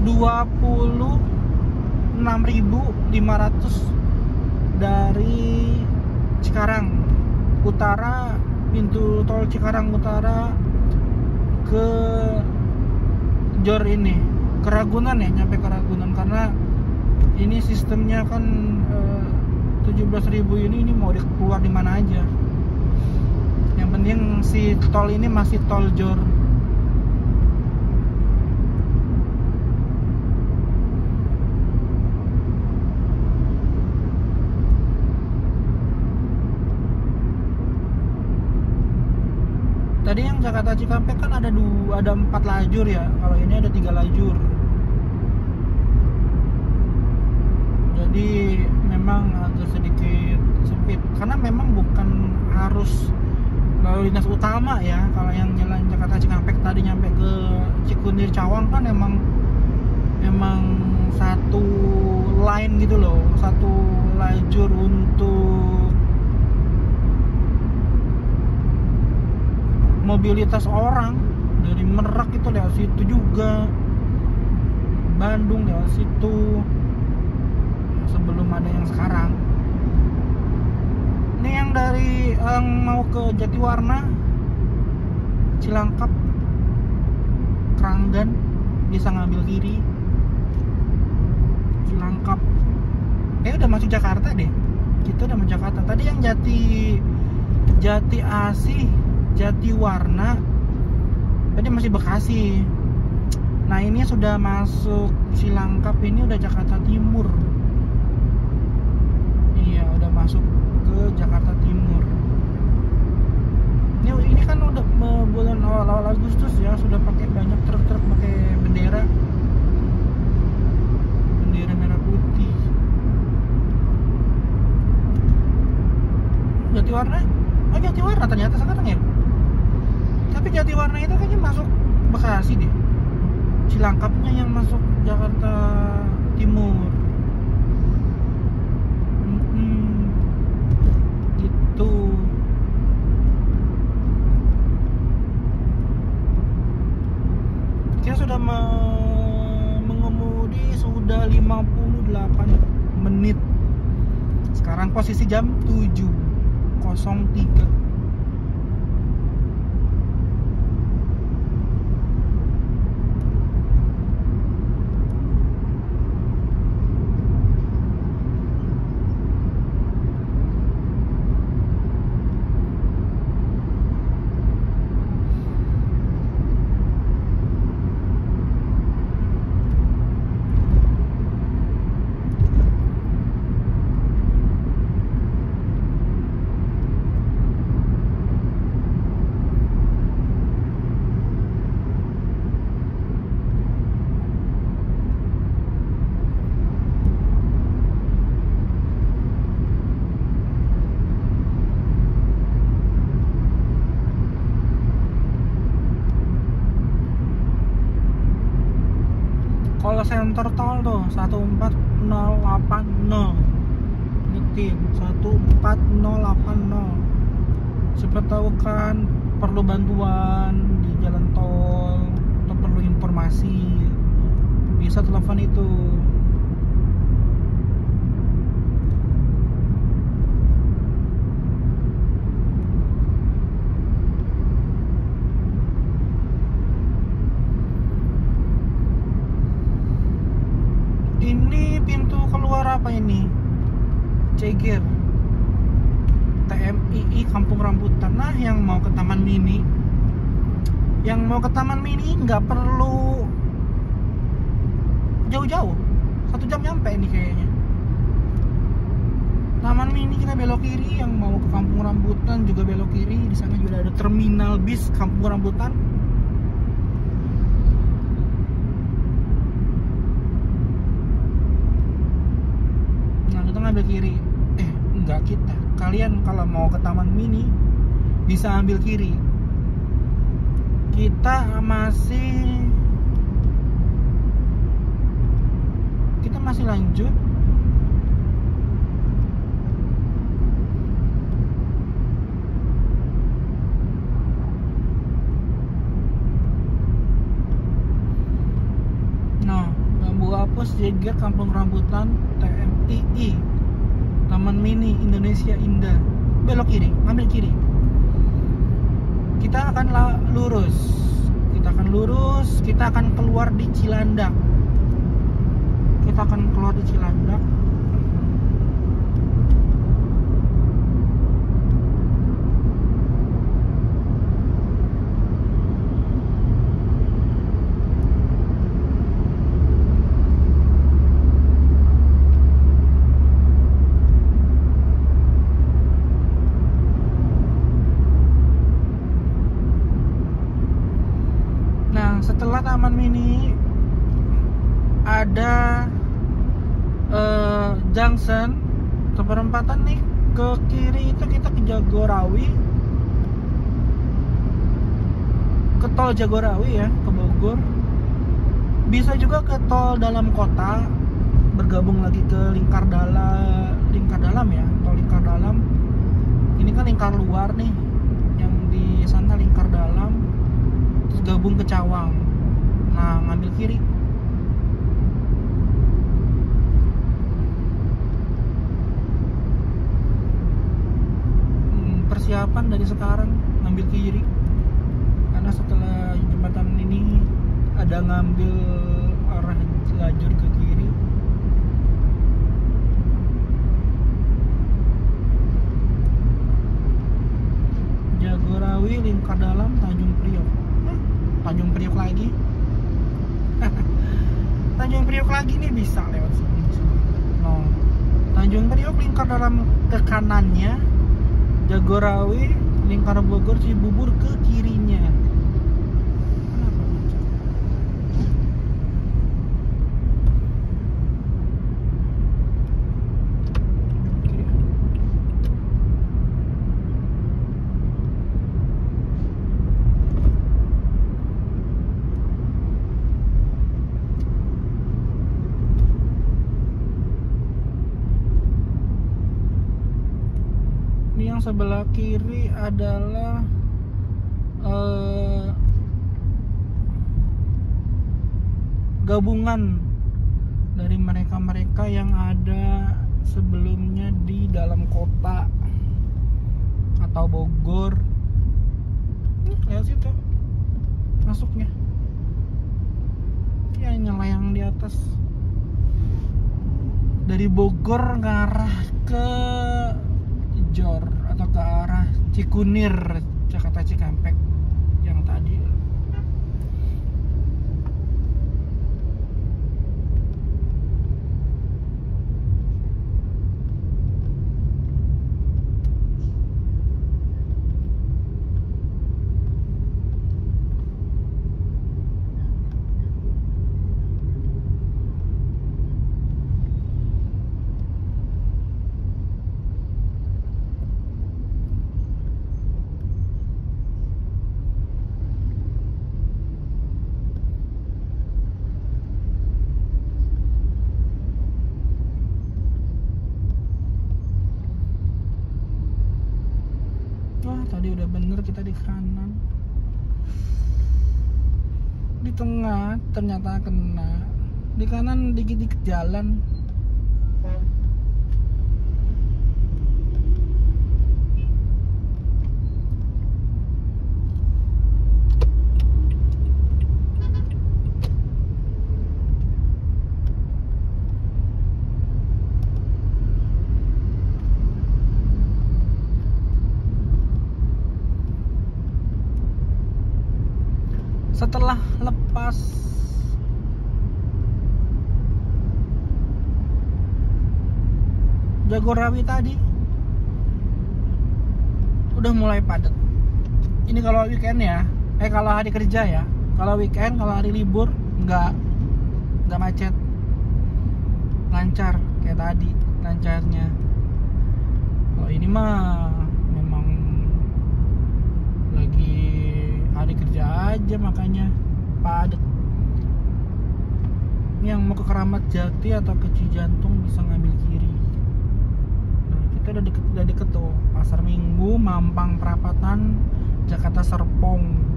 26.500 dari Cikarang Utara, pintu tol Cikarang Utara ke Jor ini, ke Ragunan ya, nyampe ke Ragunan. Karena ini sistemnya kan 17.000 ini mau keluar di mana aja. Yang penting si tol ini masih tol Jor. Tadi yang Jakarta Cikampek kan ada 4 lajur ya, kalau ini ada 3 lajur. Jadi memang agak sedikit sempit karena memang bukan harus lalu lintas utama ya. Kalau yang jalan Jakarta Cikampek tadi nyampe ke Cikunir Cawang kan emang satu line gitu loh, satu lajur untuk mobilitas orang. Dari Merak itu lewat situ juga, Bandung lewat situ, sebelum ada yang sekarang. Ini yang dari mau ke Jatiwarna, Cilangkap, Kranggan bisa ngambil kiri. Cilangkap udah masuk Jakarta deh, kita udah masuk Jakarta. Tadi yang Jati Asih, Jatiwarna tadi masih Bekasi. Nah ini sudah masuk Cilangkap, ini udah Jakarta Timur. Iya, udah masuk ke Jakarta Timur. Ini kan udah bulan awal Agustus ya, sudah pakai banyak truk-truk pakai bendera merah putih. Jatiwarna ternyata sekarang ya. Tapi Jatiwarna itu kayaknya masuk Bekasi deh. Cilangkapnya yang masuk Jakarta Timur. Gitu. Kita sudah mengemudi sudah 58 menit. Sekarang posisi jam 7.03. Call center tol tuh 14080 ngetin 14080. Siapa tahu kan perlu bantuan di jalan tol atau perlu informasi, bisa telepon itu. Ini pintu keluar apa ini? Ceger, TMII Kampung Rambutan. Nah, yang mau ke Taman Mini, nggak perlu jauh-jauh, 1 jam nyampe ini kayaknya. Taman Mini kita belok kiri, yang mau ke Kampung Rambutan juga belok kiri. Di sana juga ada terminal bis Kampung Rambutan. Ambil kiri. Kalian kalau mau ke Taman Mini bisa ambil kiri. Kita masih lanjut. Nah, Bambu Apus, Jeger, Kampung Rambutan, TMII Taman Mini Indonesia Indah. Belok kiri, ngambil kiri. Kita akan lurus. Kita akan keluar di Cilandak. Taman Mini ada junction atau perempatan nih. Ke kiri itu kita ke Jagorawi, ke tol Jagorawi ya, ke Bogor. Bisa juga ke tol dalam kota, bergabung lagi ke lingkar dalam ya, tol lingkar dalam. Ini kan lingkar luar nih, yang di sana lingkar dalam, terus gabung ke Cawang. Nah, ngambil kiri. Persiapan dari sekarang ngambil kiri, karena setelah jembatan ini ada ngambil arah lajur ke kiri. Jagorawi, lingkar dalam, Tanjung Priok. Tanjung Priok lagi. Tanjung Priok lagi nih, bisa lewat sini. No. Tanjung Priok lingkar dalam ke kanannya, Jagorawi lingkar Bogor Cibubur ke kirinya. Kenapa macet? Kiri. Ini yang sebelah kiri adalah gabungan dari mereka-mereka yang ada sebelumnya di dalam kota atau Bogor. Lihat situ masuknya, ya nyelayang di atas. Dari Bogor ngarah ke Jor atau ke arah Cikunir, Jakarta Cikampek yang tadi. Wah, tadi udah bener kita di kanan. Di tengah ternyata kena. Di kanan dikit-dikit jalan. Setelah lepas Jagorawi tadi udah mulai padat. Ini kalau weekend ya, kalau hari kerja ya. Kalau weekend, kalau hari libur nggak macet, lancar kayak tadi lancarnya. Kalau ini mah memang lagi hari kerja aja, makanya padat. Ini yang mau ke Keramat Jati atau ke Cijantung bisa ngambil kiri. Nah, kita udah deket tuh, Pasar Minggu, Mampang Perapatan, Jakarta Serpong.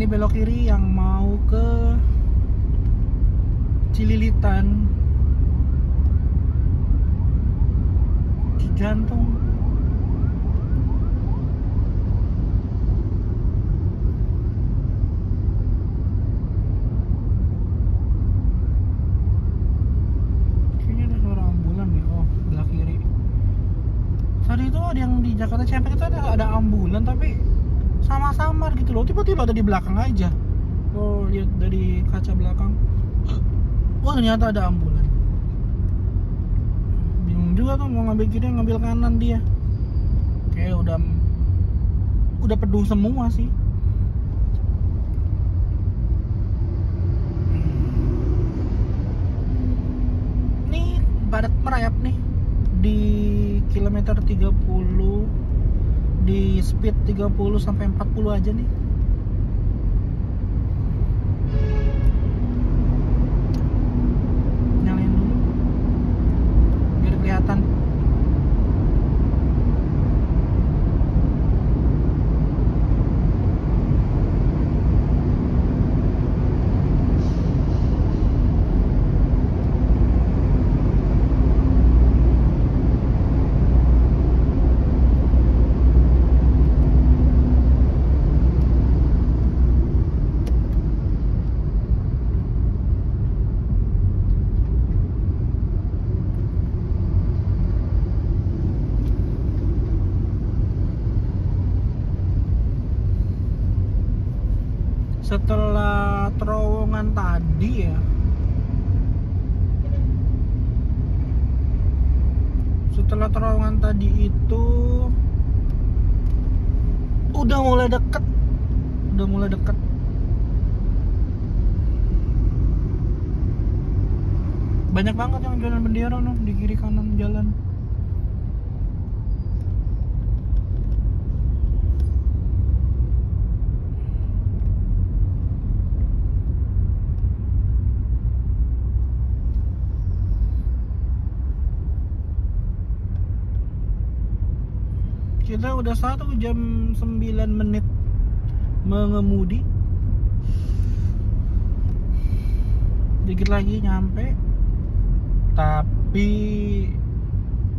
ini belok kiri yang mau ke Cililitan, Cijantung. Kayaknya ada suara ambulan nih. Oh, belah kiri. Tadi itu ada yang di Jakarta Cikampek itu ada ambulan tapi sama-samar gitu loh. Tiba-tiba ada di belakang aja. Oh, lihat dari kaca belakang. Oh, ternyata ada ambulan. Bingung juga tuh mau ngambil kiri ngambil kanan dia. Kayak udah penuh semua sih. Nih padat merayap nih di kilometer 30, di speed 30 sampai 40 aja nih. Nyalain dulu biar kelihatan. Setelah terowongan tadi ya, setelah terowongan tadi itu udah mulai deket. Banyak banget yang jualan bendera noh di kiri kanan jalan. Kita udah 1 jam 9 menit mengemudi. Dikit lagi nyampe. Tapi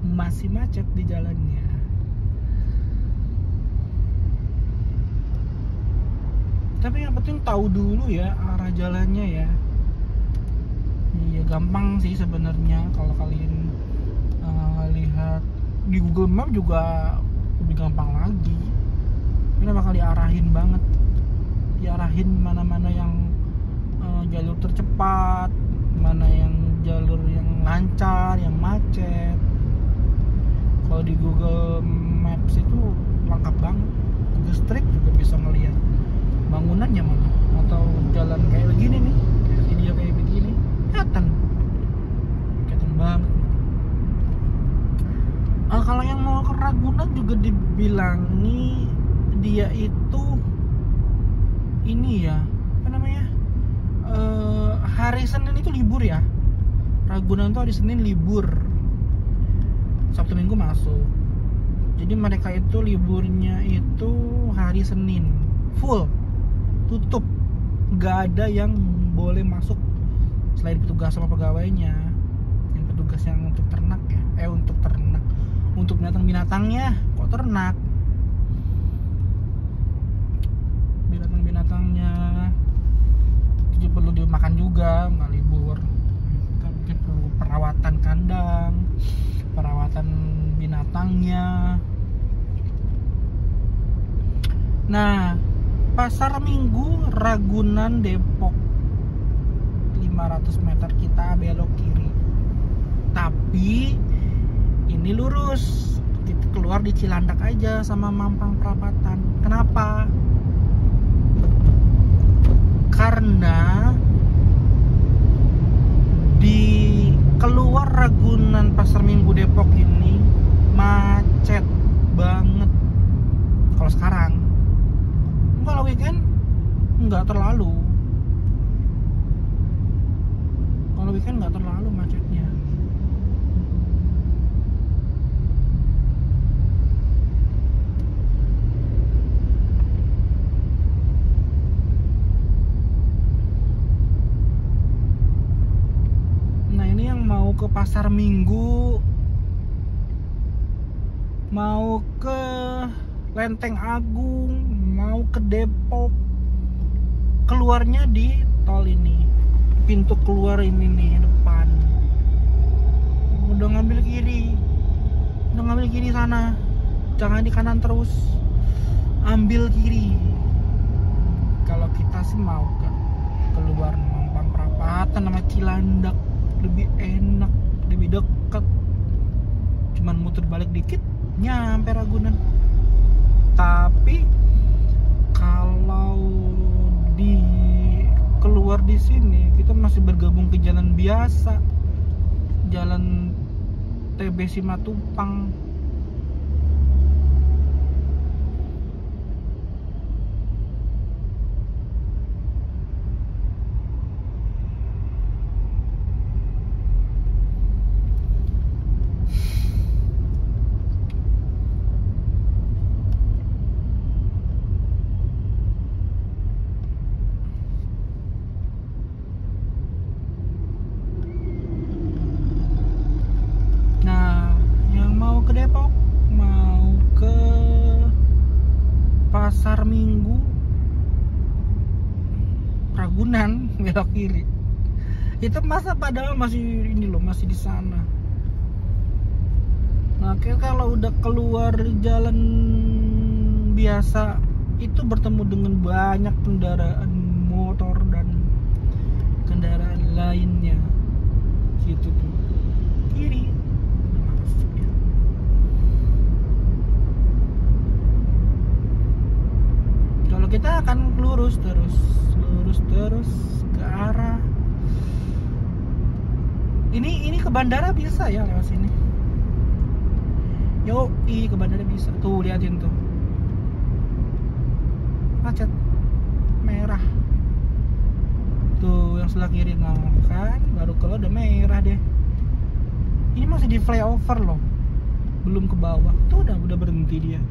masih macet di jalannya. Tapi yang penting tahu dulu ya arah jalannya ya. Iya gampang sih sebenarnya kalau kalian lihat di Google Map juga lebih gampang lagi. Ini bakal diarahin banget, diarahin mana-mana yang jalur tercepat, mana yang jalur yang lancar, yang macet. Kalau di Google Maps itu lengkap banget. Google Street juga bisa ngelihat bangunannya mana, atau jalan kayak begini nih, kayak video kayak begini, kelihatan banget. Kalau yang mau ke Ragunan juga dibilangi dia itu ini ya, apa namanya, hari Senin itu libur ya. Ragunan tuh hari Senin libur, Sabtu Minggu masuk. Jadi mereka itu liburnya itu hari Senin full, tutup, nggak ada yang boleh masuk selain petugas sama pegawainya. Yang petugas yang untuk ternak ya, untuk ternak, untuk binatang-binatangnya. Kok ternak? Binatang-binatangnya itu perlu dimakan juga, nggak libur. Mungkin perlu perawatan kandang, perawatan binatangnya. Nah, Pasar Minggu Ragunan Depok 500 meter kita belok kiri. Tapi ini lurus, kita keluar di Cilandak aja sama Mampang Perapatan. Kenapa? Karena di keluar Ragunan Pasar Minggu Depok ini macet banget. Kalau sekarang, kalau weekend nggak terlalu. Kalau weekend nggak terlalu macetnya. Pasar Minggu, mau ke Lenteng Agung, mau ke Depok, keluarnya di tol ini, pintu keluar ini nih depan. Udah ngambil kiri sana, jangan di kanan terus, ambil kiri. Kalau kita sih mau ke keluar Mampang Perapatan sama Cilandak, lebih enak, lebih dekat, cuman muter balik dikit nyampe Ragunan. Tapi kalau keluar di sini kita masih bergabung ke jalan biasa, jalan TB Simatupang. Depok mau ke Pasar Minggu, Ragunan belok kiri. Itu padahal masih ini loh, masih di sana. Nah, kalau udah keluar jalan biasa itu bertemu dengan banyak kendaraan motor dan kendaraan lainnya. Gitu tuh. Kiri. Kalau kita akan lurus terus ke arah ini ke bandara bisa ya lewat sini. Ke bandara bisa. Tuh liatin tuh. Macet merah. Tuh yang sebelah kiri, nah kan baru kalau udah merah deh. Ini masih di flyover loh. Belum ke bawah. Tuh udah berhenti dia.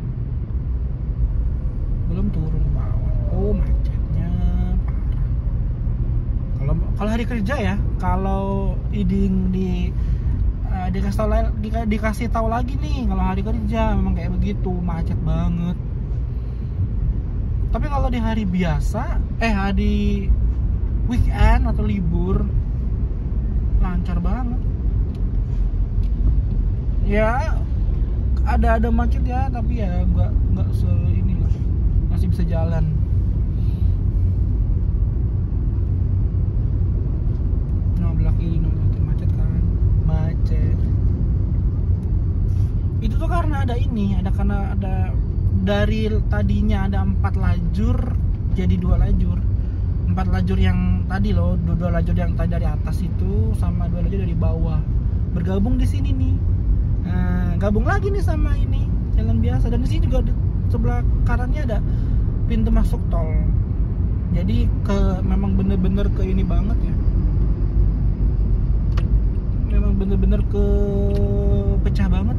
Belum turun ke bawah. Oh, macetnya parah. Kalau hari kerja ya, kalau dikasih tahu lagi nih, kalau hari kerja memang kayak begitu, macet banget. Tapi kalau di hari biasa, hari weekend atau libur, lancar banget. Ya ada macet ya, tapi ya nggak inilah, masih bisa jalan. Belah kiri macet kan, macet. Itu tuh karena ada dari tadinya ada 4 lajur jadi 2 lajur. 4 lajur yang tadi loh, 2 lajur yang tadi dari atas itu sama 2 lajur dari bawah bergabung di sini nih. Nah, gabung lagi nih sama ini jalan biasa, dan di sini juga sebelah kanannya ada pintu masuk tol. Jadi memang bener-bener ke ini banget ya. Memang bener-bener ke pecah banget.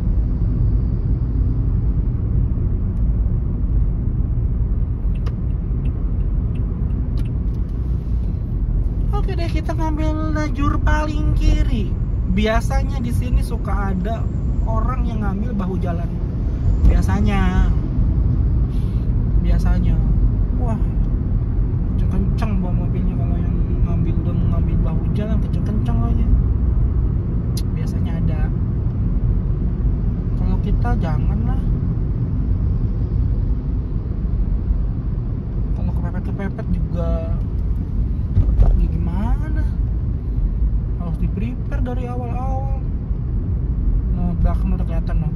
Oke deh, kita ngambil lajur paling kiri. Biasanya di sini suka ada orang yang ngambil bahu jalan. Biasanya. Wah, kenceng bawa mobilnya kalau yang ngambil bahu jalan, kenceng aja. Biasanya ada. Kalau kita jangan lah. Kalau kepepet juga gimana? Harus di-prepare dari awal-awal. Nah, belakang udah kelihatan loh.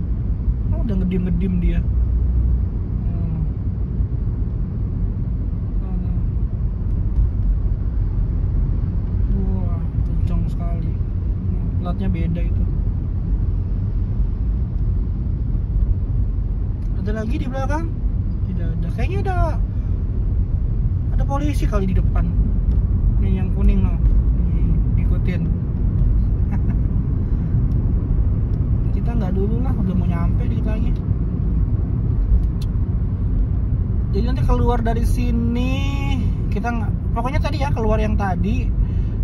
Udah ngedim dia. Wah, kencang sekali. Platnya beda itu. Ada lagi di belakang? Tidak ada. Kayaknya ada polisi kali di depan. Ini yang kuning loh. Diikutin. Kita nggak dulu lah, udah mau nyampe dikit lagi. Jadi nanti keluar dari sini kita pokoknya tadi ya, keluar yang tadi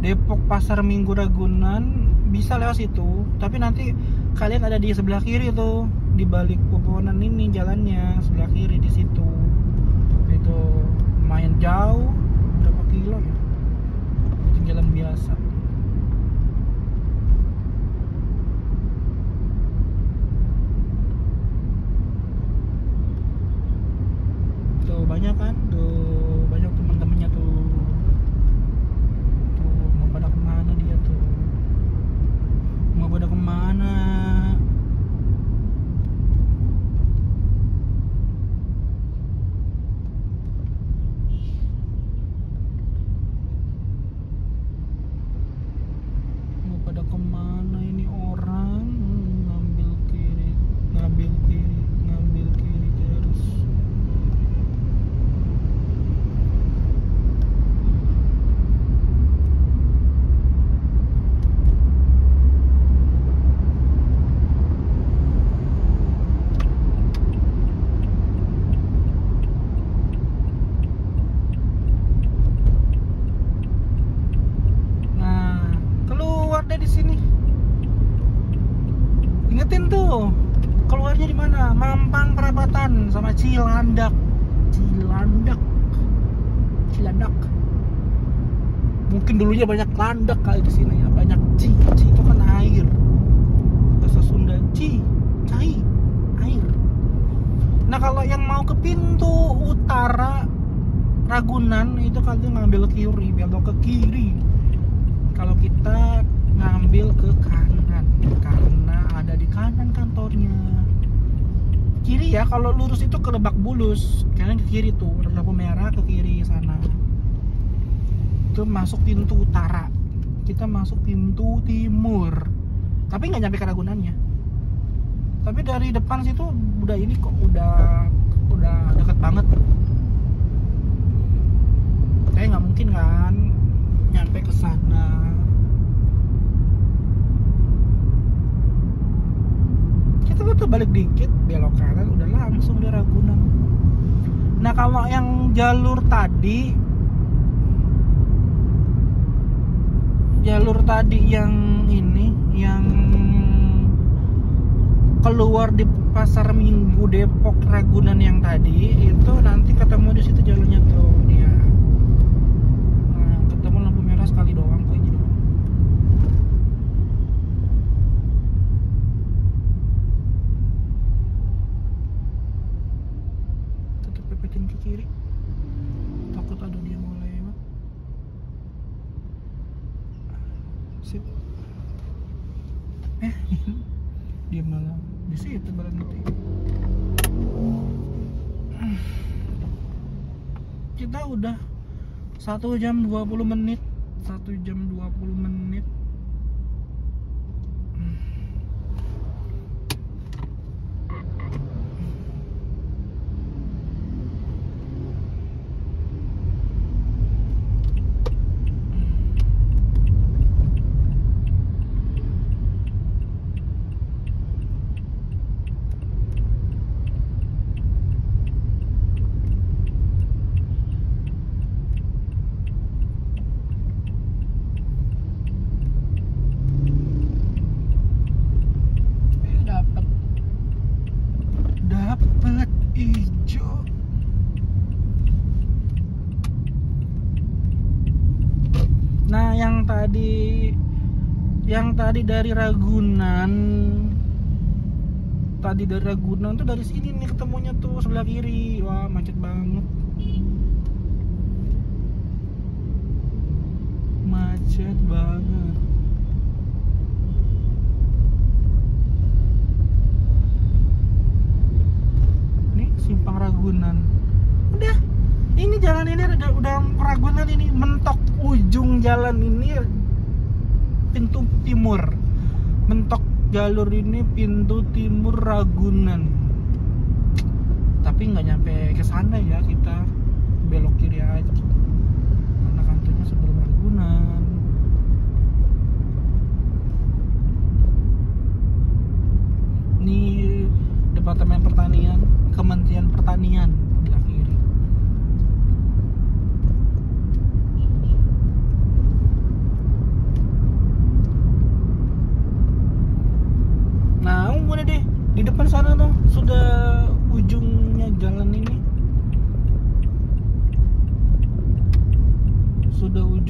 Depok Pasar Minggu Ragunan, bisa lewat situ, tapi nanti kalian ada di sebelah kiri tuh, di balik pepohonan ini jalannya sebelah kiri di situ. Itu lumayan jauh, berapa kilo ya? Itu jalan biasa. Tuh banyak kan, tuh banyak teman-temannya tuh. Tuh mau pada kemana dia tuh? Mau pada kemana? Mau pada kemana ini orang? Ngambil kiri, ngambil kiri, ngambil kiri terus. Di sini ingetin tuh keluarnya di mana, Mampang Perapatan sama Cilandak. Mungkin dulunya banyak landak kali di sini ya, banyak ci itu kan air, bahasa Sunda cai air. Nah kalau yang mau ke pintu utara Ragunan itu kalian ngambil kiri, belok ke kiri. Kalau kita ngambil ke kanan karena ada di kanan kantornya. Kiri ya, kalau lurus itu ke Lebak Bulus, kalian ke kiri tuh, ada lampu merah ke kiri sana. Itu masuk pintu utara. Kita masuk pintu timur. Tapi nggak nyampe ke Ragunannya. Tapi dari depan situ udah ini kok, udah deket banget. Kayak nggak mungkin kan nyampe ke sana. Kita tuh balik dikit, belok kanan, udah langsung di Ragunan. Nah kalau yang jalur tadi yang ini, yang keluar di Pasar Minggu Depok Ragunan yang tadi itu nanti ketemu di situ jalurnya tuh dia. Nah, ketemu lampu merah sekali doang kok ini doang. Tetap pepetin ke kiri. Takut ada dia mau lewat. Sip. Dia malah di situ berhenti. Kita udah 1 jam 20 menit. Dapat hijau. Nah, yang tadi dari Ragunan. Tuh dari sini nih ketemunya tuh sebelah kiri. Wah, macet banget. Macet banget. Nih simpang Ragunan. Udah. Ini jalan ini udah Ragunan ini, mentok ujung jalan ini pintu timur. Mentok jalur ini pintu timur Ragunan. Tapi nggak nyampe ke sana ya, kita belok kiri aja. Karena kantornya sebelum Ragunan. Ini Departemen Pertanian, Kementerian Pertanian sebelah kiri.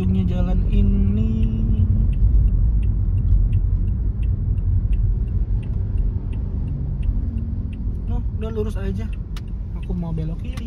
ujungnya jalan ini. Oh, udah lurus aja. Aku mau belok kiri.